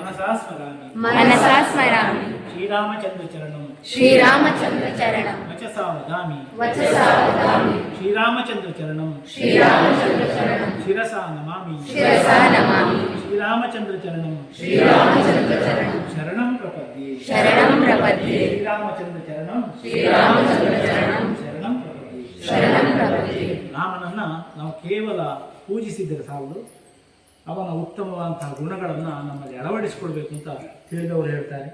ಮನಸಾ ಸ್ಮರಾಮಿ ಶ್ರೀರಾಮಚಂದ್ರ ಚರಣಂ ವಚಸಾ ವದಾಮಿ ಶ್ರೀರಾಮಚಂದ್ರ ಚರಣಂ ಶಿರಸಾ ನಮಾಮಿ ಶ್ರೀರಾಮಚಂದ್ರ ಚರಣಂ ಶರಣಂ ಪ್ರಪದ್ಯೆ ಶ್ರೀರಾಮಚಂದ್ರ ಚರಣಂ ಶರಣಂ ಪ್ರಪದ್ಯೆ. ರಾಮನನ್ನು ನಾವು ಕೇವಲ ಪೂಜಿಸಿದರೆ ಸಾಲದು, ಅವನ ಉತ್ತಮವಾದಂತಹ ಗುಣಗಳನ್ನು ನಮ್ಮಲ್ಲಿ ಅಳವಡಿಸಿಕೊಳ್ಬೇಕು ಅಂತ ತಿಳಿದವರು ಹೇಳ್ತಾರೆ.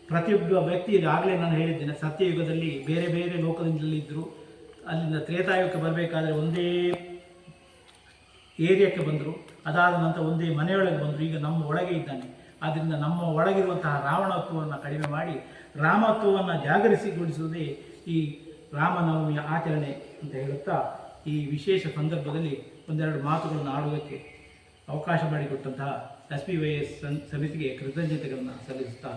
ಪ್ರತಿಯೊಬ್ಬ ವ್ಯಕ್ತಿ, ಆಗಲೇ ನಾನು ಹೇಳಿದ್ದೇನೆ, ಸತ್ಯಯುಗದಲ್ಲಿ ಬೇರೆ ಬೇರೆ ಲೋಕದಿಂದಲೇ ಇದ್ದರು. ಅಲ್ಲಿಂದ ತ್ರೇತಾಯುಗಕ್ಕೆ ಬರಬೇಕಾದ್ರೆ ಒಂದೇ ಏರಿಯಾಕ್ಕೆ ಬಂದರು, ಅದಾದ ನಂತರ ಒಂದೇ ಮನೆಯೊಳಗೆ ಬಂದರು. ಈಗ ನಮ್ಮ ಒಳಗೆ ಇದ್ದಾನೆ. ಆದ್ದರಿಂದ ನಮ್ಮ ಒಳಗಿರುವಂತಹ ರಾವಣತ್ವವನ್ನು ಕಡಿಮೆ ಮಾಡಿ ರಾಮತ್ವವನ್ನು ಜಾಗರಿಸಿಗೊಳಿಸುವುದೇ ಈ ರಾಮನವಮಿಯ ಆಚರಣೆ ಅಂತ ಹೇಳುತ್ತಾ, ಈ ವಿಶೇಷ ಸಂದರ್ಭದಲ್ಲಿ ಒಂದೆರಡು ಮಾತುಗಳನ್ನು ಆಡುವುದಕ್ಕೆ ಅವಕಾಶ ಮಾಡಿಕೊಟ್ಟಂತಹ SPYS ಸಮಿತಿಗೆ ಕೃತಜ್ಞತೆಗಳನ್ನು ಸಲ್ಲಿಸುತ್ತಾ